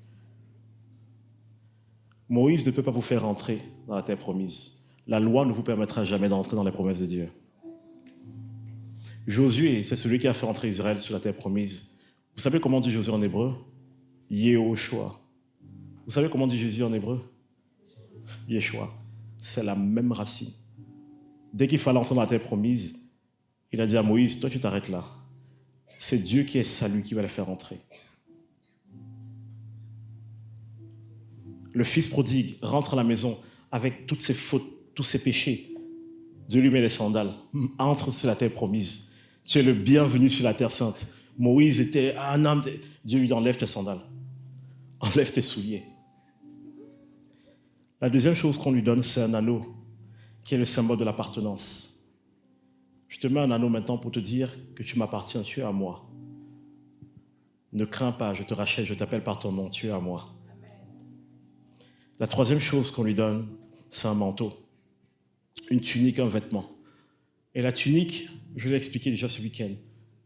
S2: Moïse ne peut pas vous faire rentrer dans la terre promise. La loi ne vous permettra jamais d'entrer dans les promesses de Dieu. Josué, c'est celui qui a fait entrer Israël sur la terre promise. Vous savez comment dit Josué en hébreu? Yehoshua. Vous savez comment dit Jésus en hébreu? Yeshua. C'est la même racine. Dès qu'il fallait entrer dans la terre promise, il a dit à Moïse, toi tu t'arrêtes là. C'est Dieu qui est salut qui va le faire entrer. Le fils prodigue rentre à la maison avec toutes ses fautes, tous ses péchés. Dieu lui met les sandales. Entre sur la terre promise. Tu es le bienvenu sur la terre sainte. Moïse était un homme. Dieu lui dit, enlève tes sandales. Enlève tes souliers. La deuxième chose qu'on lui donne, c'est un anneau, qui est le symbole de l'appartenance. Je te mets un anneau maintenant pour te dire que tu m'appartiens, tu es à moi. Ne crains pas, je te rachète, je t'appelle par ton nom, tu es à moi. La troisième chose qu'on lui donne, c'est un manteau, une tunique, un vêtement. Et la tunique, je l'ai expliqué déjà ce week-end.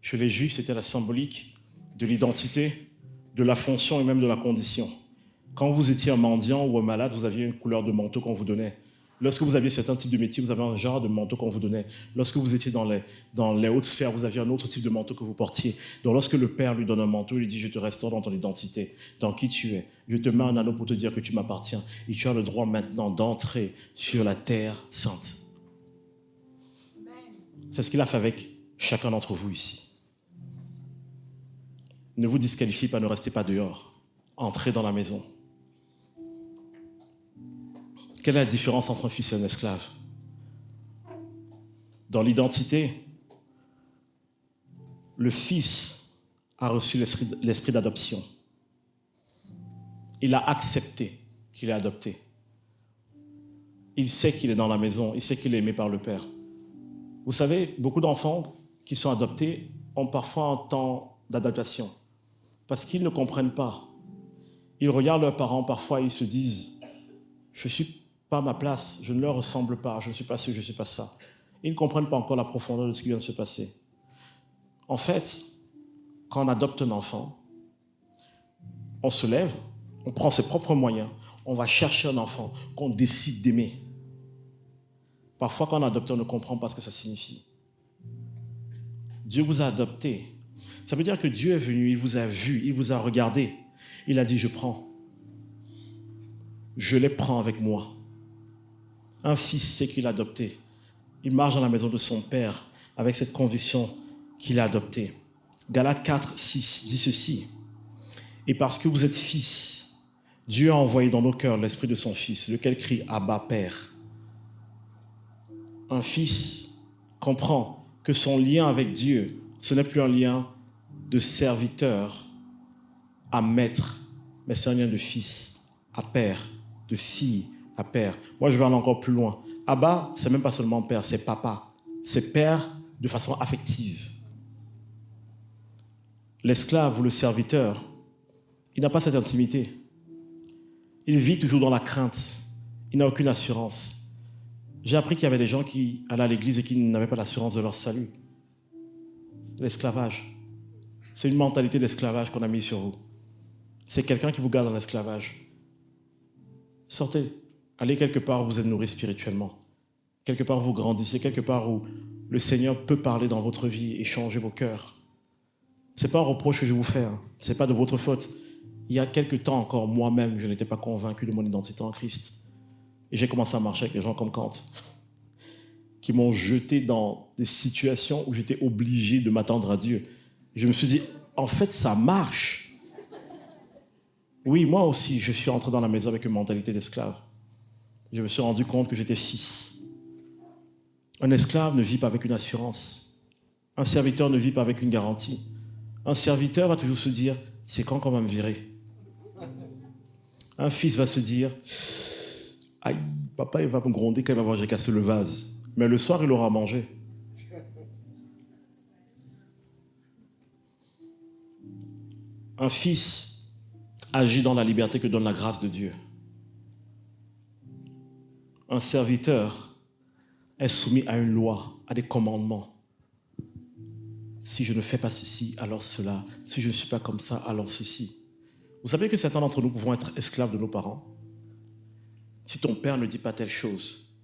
S2: Chez les Juifs, c'était la symbolique de l'identité, de la fonction et même de la condition. Quand vous étiez un mendiant ou un malade, vous aviez une couleur de manteau qu'on vous donnait. Lorsque vous aviez certains types de métiers, vous avez un genre de manteau qu'on vous donnait. Lorsque vous étiez dans les hautes sphères, vous aviez un autre type de manteau que vous portiez. Donc lorsque le Père lui donne un manteau, il lui dit, je te restaure dans ton identité, dans qui tu es. Je te mets un anneau pour te dire que tu m'appartiens. Et tu as le droit maintenant d'entrer sur la terre sainte. C'est ce qu'il a fait avec chacun d'entre vous ici. Ne vous disqualifiez pas, ne restez pas dehors. Entrez dans la maison. Quelle est la différence entre un fils et un esclave? Dans l'identité, le fils a reçu l'esprit d'adoption. Il a accepté qu'il est adopté. Il sait qu'il est dans la maison, il sait qu'il est aimé par le Père. Vous savez, beaucoup d'enfants qui sont adoptés ont parfois un temps d'adaptation parce qu'ils ne comprennent pas. Ils regardent leurs parents parfois et ils se disent « Je ne suis pas à ma place, je ne leur ressemble pas, je ne suis pas ci, je ne suis pas ça. » Ils ne comprennent pas encore la profondeur de ce qui vient de se passer. En fait, quand on adopte un enfant, on se lève, on prend ses propres moyens, on va chercher un enfant qu'on décide d'aimer. Parfois, quand on adopte, on ne comprend pas ce que ça signifie. Dieu vous a adopté. Ça veut dire que Dieu est venu, il vous a vu, il vous a regardé. Il a dit, je prends. Je les prends avec moi. Un fils sait qu'il est adopté. Il marche dans la maison de son père avec cette conviction qu'il est adopté. Galates 4, 6 dit ceci. Et parce que vous êtes fils, Dieu a envoyé dans nos cœurs l'esprit de son fils, lequel crie « Abba, Père ». Un fils comprend que son lien avec Dieu, ce n'est plus un lien de serviteur à maître, mais c'est un lien de fils à père, de fille à père. Moi, je vais aller encore plus loin. Abba, c'est même pas seulement père, c'est papa. C'est père de façon affective. L'esclave ou le serviteur, il n'a pas cette intimité. Il vit toujours dans la crainte. Il n'a aucune assurance. J'ai appris qu'il y avait des gens qui allaient à l'église et qui n'avaient pas l'assurance de leur salut. L'esclavage. C'est une mentalité d'esclavage qu'on a mise sur vous. C'est quelqu'un qui vous garde dans l'esclavage. Sortez. Allez quelque part où vous êtes nourri spirituellement. Quelque part où vous grandissez. Quelque part où le Seigneur peut parler dans votre vie et changer vos cœurs. Ce n'est pas un reproche que je vous fais. Ce n'est pas de votre faute. Il y a quelque temps encore, moi-même, je n'étais pas convaincu de mon identité en Christ. Et j'ai commencé à marcher avec des gens comme Kant, qui m'ont jeté dans des situations où j'étais obligé de m'attendre à Dieu. Et je me suis dit, en fait, ça marche. Oui, moi aussi, je suis entré dans la maison avec une mentalité d'esclave. Je me suis rendu compte que j'étais fils. Un esclave ne vit pas avec une assurance. Un serviteur ne vit pas avec une garantie. Un serviteur va toujours se dire, c'est quand qu'on va me virer? Un fils va se dire, aïe, papa il va me gronder quand il va voir j'ai cassé le vase. Mais le soir, il aura mangé. Un fils agit dans la liberté que donne la grâce de Dieu. Un serviteur est soumis à une loi, à des commandements. Si je ne fais pas ceci, alors cela. Si je ne suis pas comme ça, alors ceci. Vous savez que certains d'entre nous pouvons être esclaves de nos parents. Si ton père ne dit pas telle chose,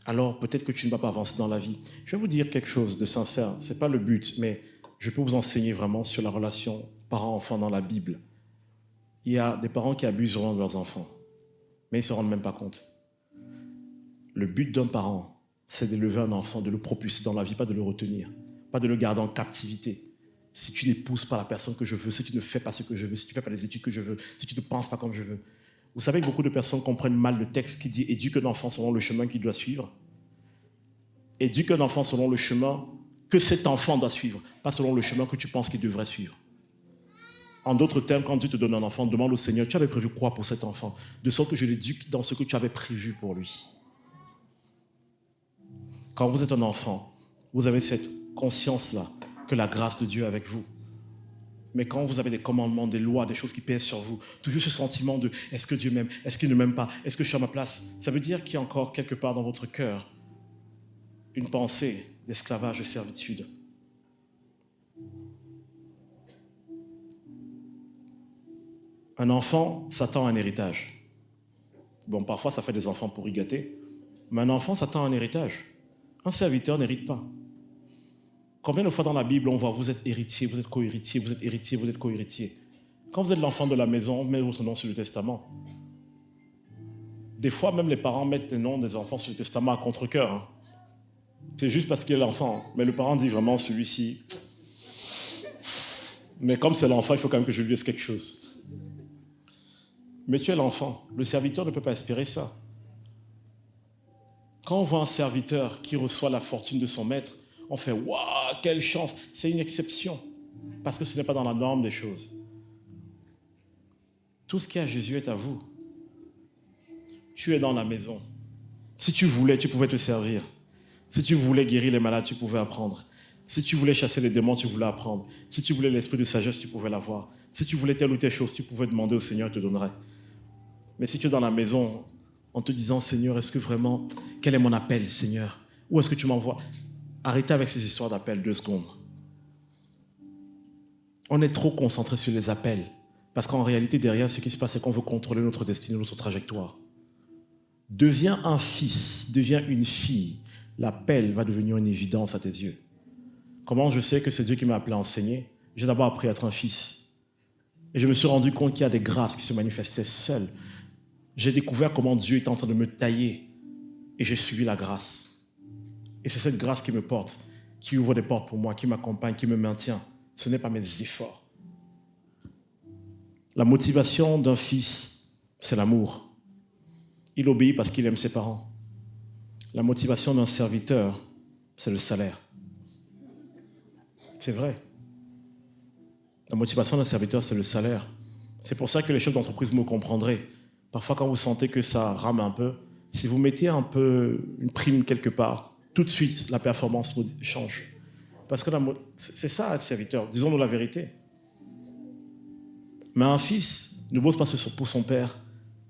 S2: alors peut-être que tu ne vas pas avancer dans la vie. Je vais vous dire quelque chose de sincère. Ce n'est pas le but, mais je peux vous enseigner vraiment sur la relation parent-enfant dans la Bible. Il y a des parents qui abusent vraiment de leurs enfants, mais ils ne se rendent même pas compte. Le but d'un parent, c'est d'élever un enfant, de le propulser dans la vie, pas de le retenir, pas de le garder en captivité. Si tu n'épouses pas la personne que je veux, si tu ne fais pas ce que je veux, si tu ne fais pas les études que je veux, si tu ne penses pas comme je veux. Vous savez que beaucoup de personnes comprennent mal le texte qui dit « éduque un enfant selon le chemin qu'il doit suivre ». Éduque un enfant selon le chemin que cet enfant doit suivre, pas selon le chemin que tu penses qu'il devrait suivre. En d'autres termes, quand Dieu te donne un enfant, demande au Seigneur, tu avais prévu quoi pour cet enfant? De sorte que je l'éduque dans ce que tu avais prévu pour lui. Quand vous êtes un enfant, vous avez cette conscience-là que la grâce de Dieu est avec vous. Mais quand vous avez des commandements, des lois, des choses qui pèsent sur vous, toujours ce sentiment de « est-ce que Dieu m'aime? Est-ce qu'il ne m'aime pas? Est-ce que je suis à ma place ?» Ça veut dire qu'il y a encore quelque part dans votre cœur une pensée d'esclavage, de servitude. Un enfant s'attend à un héritage. Bon, parfois ça fait des enfants pourri gâtés, mais un enfant s'attend à un héritage. Un serviteur n'hérite pas. Combien de fois dans la Bible on voit vous êtes héritier, vous êtes co-héritier, vous êtes héritier, vous êtes co-héritier. Quand vous êtes l'enfant de la maison, on met votre nom sur le testament. Des fois, même les parents mettent les noms des enfants sur le testament à contre-cœur. Hein. C'est juste parce qu'il est l'enfant. Mais le parent dit vraiment celui-ci. Mais comme c'est l'enfant, il faut quand même que je lui laisse quelque chose. Mais tu es l'enfant. Le serviteur ne peut pas espérer ça. Quand on voit un serviteur qui reçoit la fortune de son maître, on fait « Waouh, quelle chance !» C'est une exception, parce que ce n'est pas dans la norme des choses. Tout ce qui est à Jésus est à vous. Tu es dans la maison. Si tu voulais, tu pouvais te servir. Si tu voulais guérir les malades, tu pouvais apprendre. Si tu voulais chasser les démons, tu voulais apprendre. Si tu voulais l'esprit de sagesse, tu pouvais l'avoir. Si tu voulais telle ou telle chose, tu pouvais demander au Seigneur, il te donnerait. Mais si tu es dans la maison en te disant « Seigneur, est-ce que vraiment, quel est mon appel, Seigneur? Où est-ce que tu m'envoies ?» Arrêtez avec ces histoires d'appels 2 secondes. On est trop concentré sur les appels. Parce qu'en réalité, derrière, ce qui se passe, c'est qu'on veut contrôler notre destinée, notre trajectoire. Deviens un fils, deviens une fille. L'appel va devenir une évidence à tes yeux. Comment je sais que c'est Dieu qui m'a appelé à enseigner? J'ai d'abord appris à être un fils. Et je me suis rendu compte qu'il y a des grâces qui se manifestaient seules. J'ai découvert comment Dieu était en train de me tailler. Et j'ai suivi la grâce. Et c'est cette grâce qui me porte, qui ouvre des portes pour moi, qui m'accompagne, qui me maintient. Ce n'est pas mes efforts. La motivation d'un fils, c'est l'amour. Il obéit parce qu'il aime ses parents. La motivation d'un serviteur, c'est le salaire. C'est vrai. La motivation d'un serviteur, c'est le salaire. C'est pour ça que les chefs d'entreprise me comprendraient. Parfois, quand vous sentez que ça rame un peu, si vous mettez un peu une prime quelque part, tout de suite, la performance change. Parce que c'est ça, être serviteur. Disons-nous la vérité. Mais un fils ne bosse pas pour son père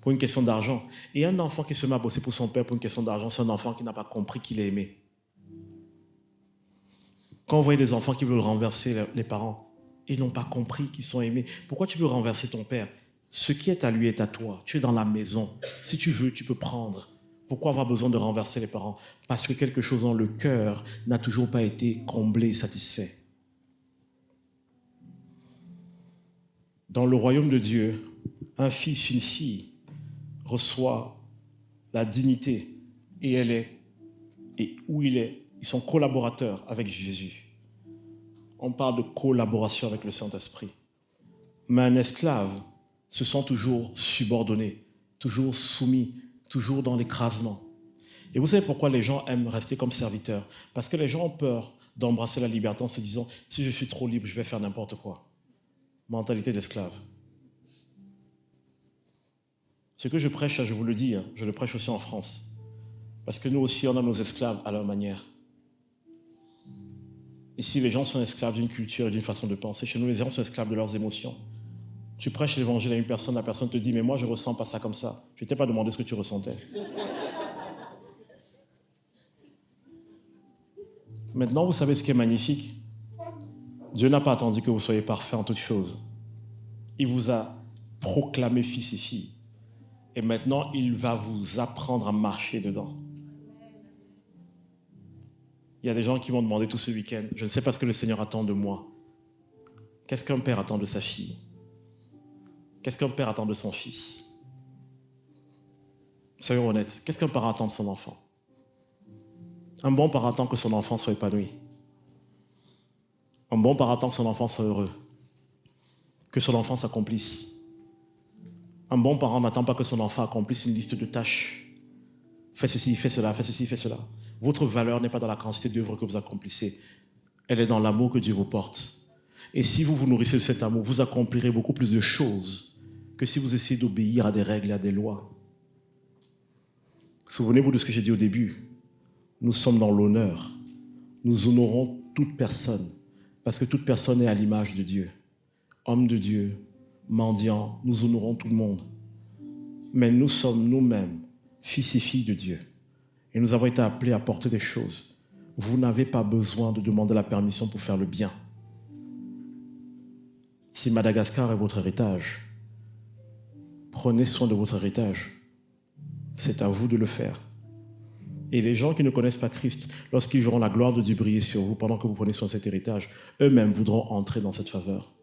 S2: pour une question d'argent. Et un enfant qui se met à bosser pour son père pour une question d'argent, c'est un enfant qui n'a pas compris qu'il est aimé. Quand vous voyez des enfants qui veulent renverser les parents, ils n'ont pas compris qu'ils sont aimés. Pourquoi tu veux renverser ton père? Ce qui est à lui est à toi. Tu es dans la maison. Si tu veux, tu peux prendre. Pourquoi avoir besoin de renverser les parents? Parce que quelque chose dans le cœur n'a toujours pas été comblé, satisfait. Dans le royaume de Dieu, un fils, une fille reçoit la dignité et elle est, et où il est, ils sont collaborateurs avec Jésus. On parle de collaboration avec le Saint-Esprit. Mais un esclave se sent toujours subordonné, toujours soumis, toujours dans l'écrasement. Et vous savez pourquoi les gens aiment rester comme serviteurs? Parce que les gens ont peur d'embrasser la liberté en se disant, si je suis trop libre, je vais faire n'importe quoi. Mentalité d'esclave. Ce que je prêche, je vous le dis, je le prêche aussi en France. Parce que nous aussi, on a nos esclaves à leur manière. Ici, les gens sont esclaves d'une culture et d'une façon de penser. Chez nous, les gens sont esclaves de leurs émotions. Tu prêches l'évangile à une personne, la personne te dit, mais moi, je ne ressens pas ça comme ça. Je ne t'ai pas demandé ce que tu ressentais. Maintenant, vous savez ce qui est magnifique. Dieu n'a pas attendu que vous soyez parfaits en toutes choses. Il vous a proclamé fils et filles. Et maintenant, il va vous apprendre à marcher dedans. Il y a des gens qui m'ont demandé tout ce week-end, je ne sais pas ce que le Seigneur attend de moi. Qu'est-ce qu'un père attend de sa fille? Qu'est-ce qu'un père attend de son fils? Soyons honnêtes, qu'est-ce qu'un parent attend de son enfant? Un bon parent attend que son enfant soit épanoui. Un bon parent attend que son enfant soit heureux. Que son enfant s'accomplisse. Un bon parent n'attend pas que son enfant accomplisse une liste de tâches. Fais ceci, fais cela, fais ceci, fais cela. Votre valeur n'est pas dans la quantité d'œuvres que vous accomplissez. Elle est dans l'amour que Dieu vous porte. Et si vous vous nourrissez de cet amour, vous accomplirez beaucoup plus de choses que si vous essayez d'obéir à des règles et à des lois. Souvenez-vous de ce que j'ai dit au début. Nous sommes dans l'honneur. Nous honorons toute personne parce que toute personne est à l'image de Dieu. Homme de Dieu, mendiant, nous honorons tout le monde. Mais nous sommes nous-mêmes fils et filles de Dieu. Et nous avons été appelés à porter des choses. Vous n'avez pas besoin de demander la permission pour faire le bien. Si Madagascar est votre héritage, prenez soin de votre héritage. C'est à vous de le faire. Et les gens qui ne connaissent pas Christ, lorsqu'ils verront la gloire de Dieu briller sur vous pendant que vous prenez soin de cet héritage, eux-mêmes voudront entrer dans cette faveur.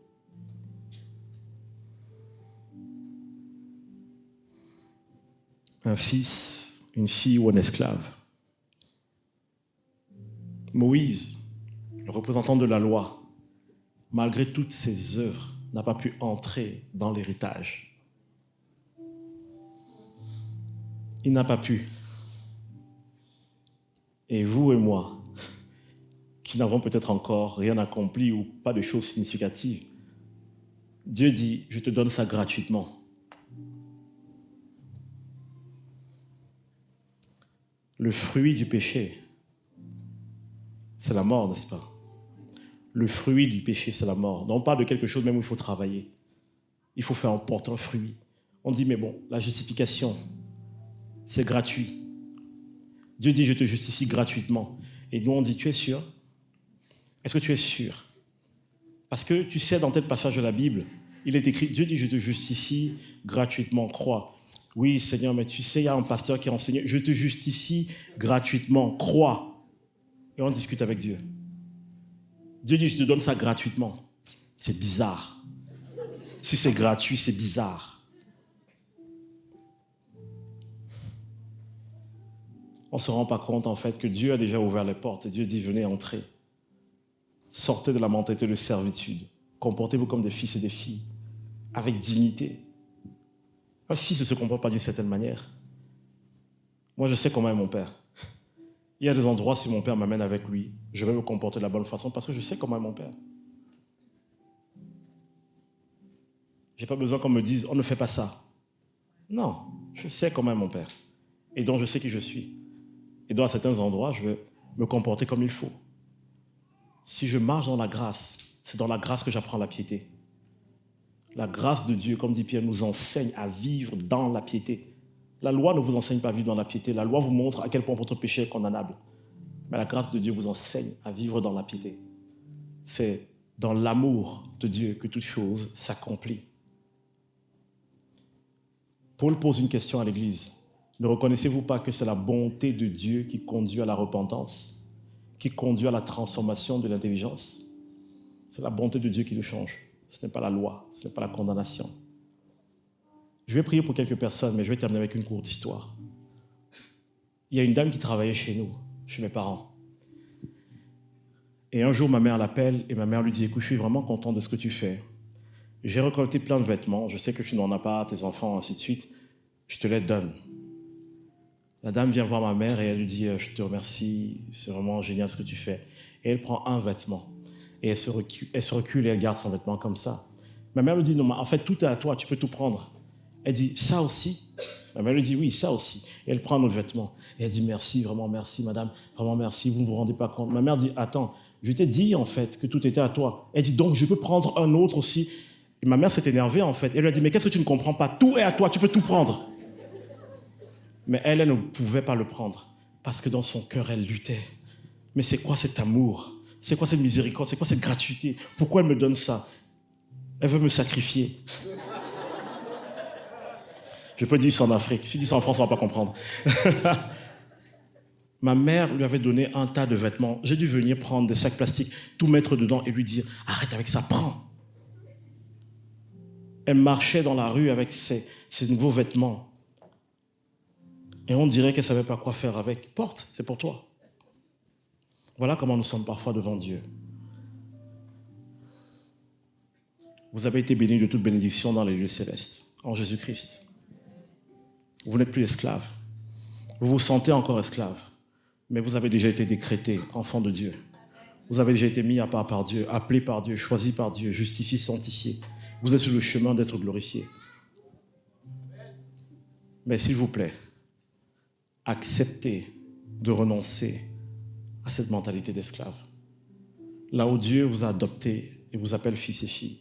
S2: Un fils, une fille ou un esclave. Moïse, le représentant de la loi, malgré toutes ses œuvres, n'a pas pu entrer dans l'héritage. Il n'a pas pu. Et vous et moi, qui n'avons peut-être encore rien accompli ou pas de choses significatives, Dieu dit, je te donne ça gratuitement. Le fruit du péché, c'est la mort, n'est-ce pas? Le fruit du péché, c'est la mort. Donc on parle de quelque chose même où il faut travailler. Il faut faire porter un fruit. On dit, mais bon, la justification, c'est gratuit. Dieu dit, je te justifie gratuitement. Et nous, on dit, tu es sûr? Est-ce que tu es sûr? Parce que tu sais, dans tel passage de la Bible, il est écrit, Dieu dit, je te justifie gratuitement, crois. Oui, Seigneur, mais tu sais, il y a un pasteur qui a enseigné, je te justifie gratuitement, crois. Et on discute avec Dieu. Dieu dit, je te donne ça gratuitement. C'est bizarre. Si c'est gratuit, c'est bizarre. On ne se rend pas compte, en fait, que Dieu a déjà ouvert les portes et Dieu dit, venez entrer. Sortez de la mentalité de servitude. Comportez-vous comme des fils et des filles, avec dignité. Un fils ne se comporte pas d'une certaine manière. Moi, je sais comment est mon père. Il y a des endroits, si mon père m'amène avec lui, je vais me comporter de la bonne façon parce que je sais comment est mon père. Je n'ai pas besoin qu'on me dise, on ne fait pas ça. Non, je sais comment est mon père. Et donc, je sais qui je suis. Et donc, à certains endroits, je vais me comporter comme il faut. Si je marche dans la grâce, c'est dans la grâce que j'apprends la piété. La grâce de Dieu, comme dit Pierre, nous enseigne à vivre dans la piété. La loi ne vous enseigne pas à vivre dans la piété. La loi vous montre à quel point votre péché est condamnable. Mais la grâce de Dieu vous enseigne à vivre dans la piété. C'est dans l'amour de Dieu que toute chose s'accomplit. Paul pose une question à l'Église. Ne reconnaissez-vous pas que c'est la bonté de Dieu qui conduit à la repentance, qui conduit à la transformation de l'intelligence? C'est la bonté de Dieu qui nous change. Ce n'est pas la loi, ce n'est pas la condamnation. Je vais prier pour quelques personnes, mais je vais terminer avec une courte histoire. Il y a une dame qui travaillait chez nous, chez mes parents. Et un jour, ma mère l'appelle et ma mère lui dit, écoute, je suis vraiment content de ce que tu fais. J'ai récolté plein de vêtements, je sais que tu n'en as pas, tes enfants, ainsi de suite. Je te les donne. La dame vient voir ma mère et elle lui dit « Je te remercie, c'est vraiment génial ce que tu fais. » Et elle prend un vêtement. Et elle se recule et elle garde son vêtement comme ça. Ma mère lui dit « Non, en fait, tout est à toi, tu peux tout prendre. » Elle dit « Ça aussi ?» Ma mère lui dit « Oui, ça aussi. » Et elle prend un autre vêtement. Et elle dit « Merci, vraiment merci, madame. Vraiment merci, vous ne vous rendez pas compte. » Ma mère dit « Attends, je t'ai dit en fait que tout était à toi. » Elle dit « Donc, je peux prendre un autre aussi. » Et ma mère s'est énervée en fait. Elle lui a dit « Mais qu'est-ce que tu ne comprends pas? Tout est à toi, tu peux tout prendre. » Mais elle ne pouvait pas le prendre. Parce que dans son cœur, elle luttait. Mais c'est quoi cet amour? C'est quoi cette miséricorde? C'est quoi cette gratuité? Pourquoi elle me donne ça? Elle veut me sacrifier. Je peux dire ça en Afrique. Si je dis ça en France, on ne va pas comprendre. Ma mère lui avait donné un tas de vêtements. J'ai dû venir prendre des sacs plastiques, tout mettre dedans et lui dire « Arrête avec ça, prends !» Elle marchait dans la rue avec ses nouveaux vêtements. Et on dirait qu'elle ne savait pas quoi faire avec. Porte, c'est pour toi. Voilà comment nous sommes parfois devant Dieu. Vous avez été bénis de toute bénédiction dans les lieux célestes, en Jésus-Christ. Vous n'êtes plus esclave. Vous vous sentez encore esclave, mais vous avez déjà été décrété enfant de Dieu. Vous avez déjà été mis à part par Dieu, appelé par Dieu, choisi par Dieu, justifié, sanctifié. Vous êtes sur le chemin d'être glorifié. Mais s'il vous plaît, acceptez de renoncer à cette mentalité d'esclave. Là où Dieu vous a adopté et vous appelle fils et filles,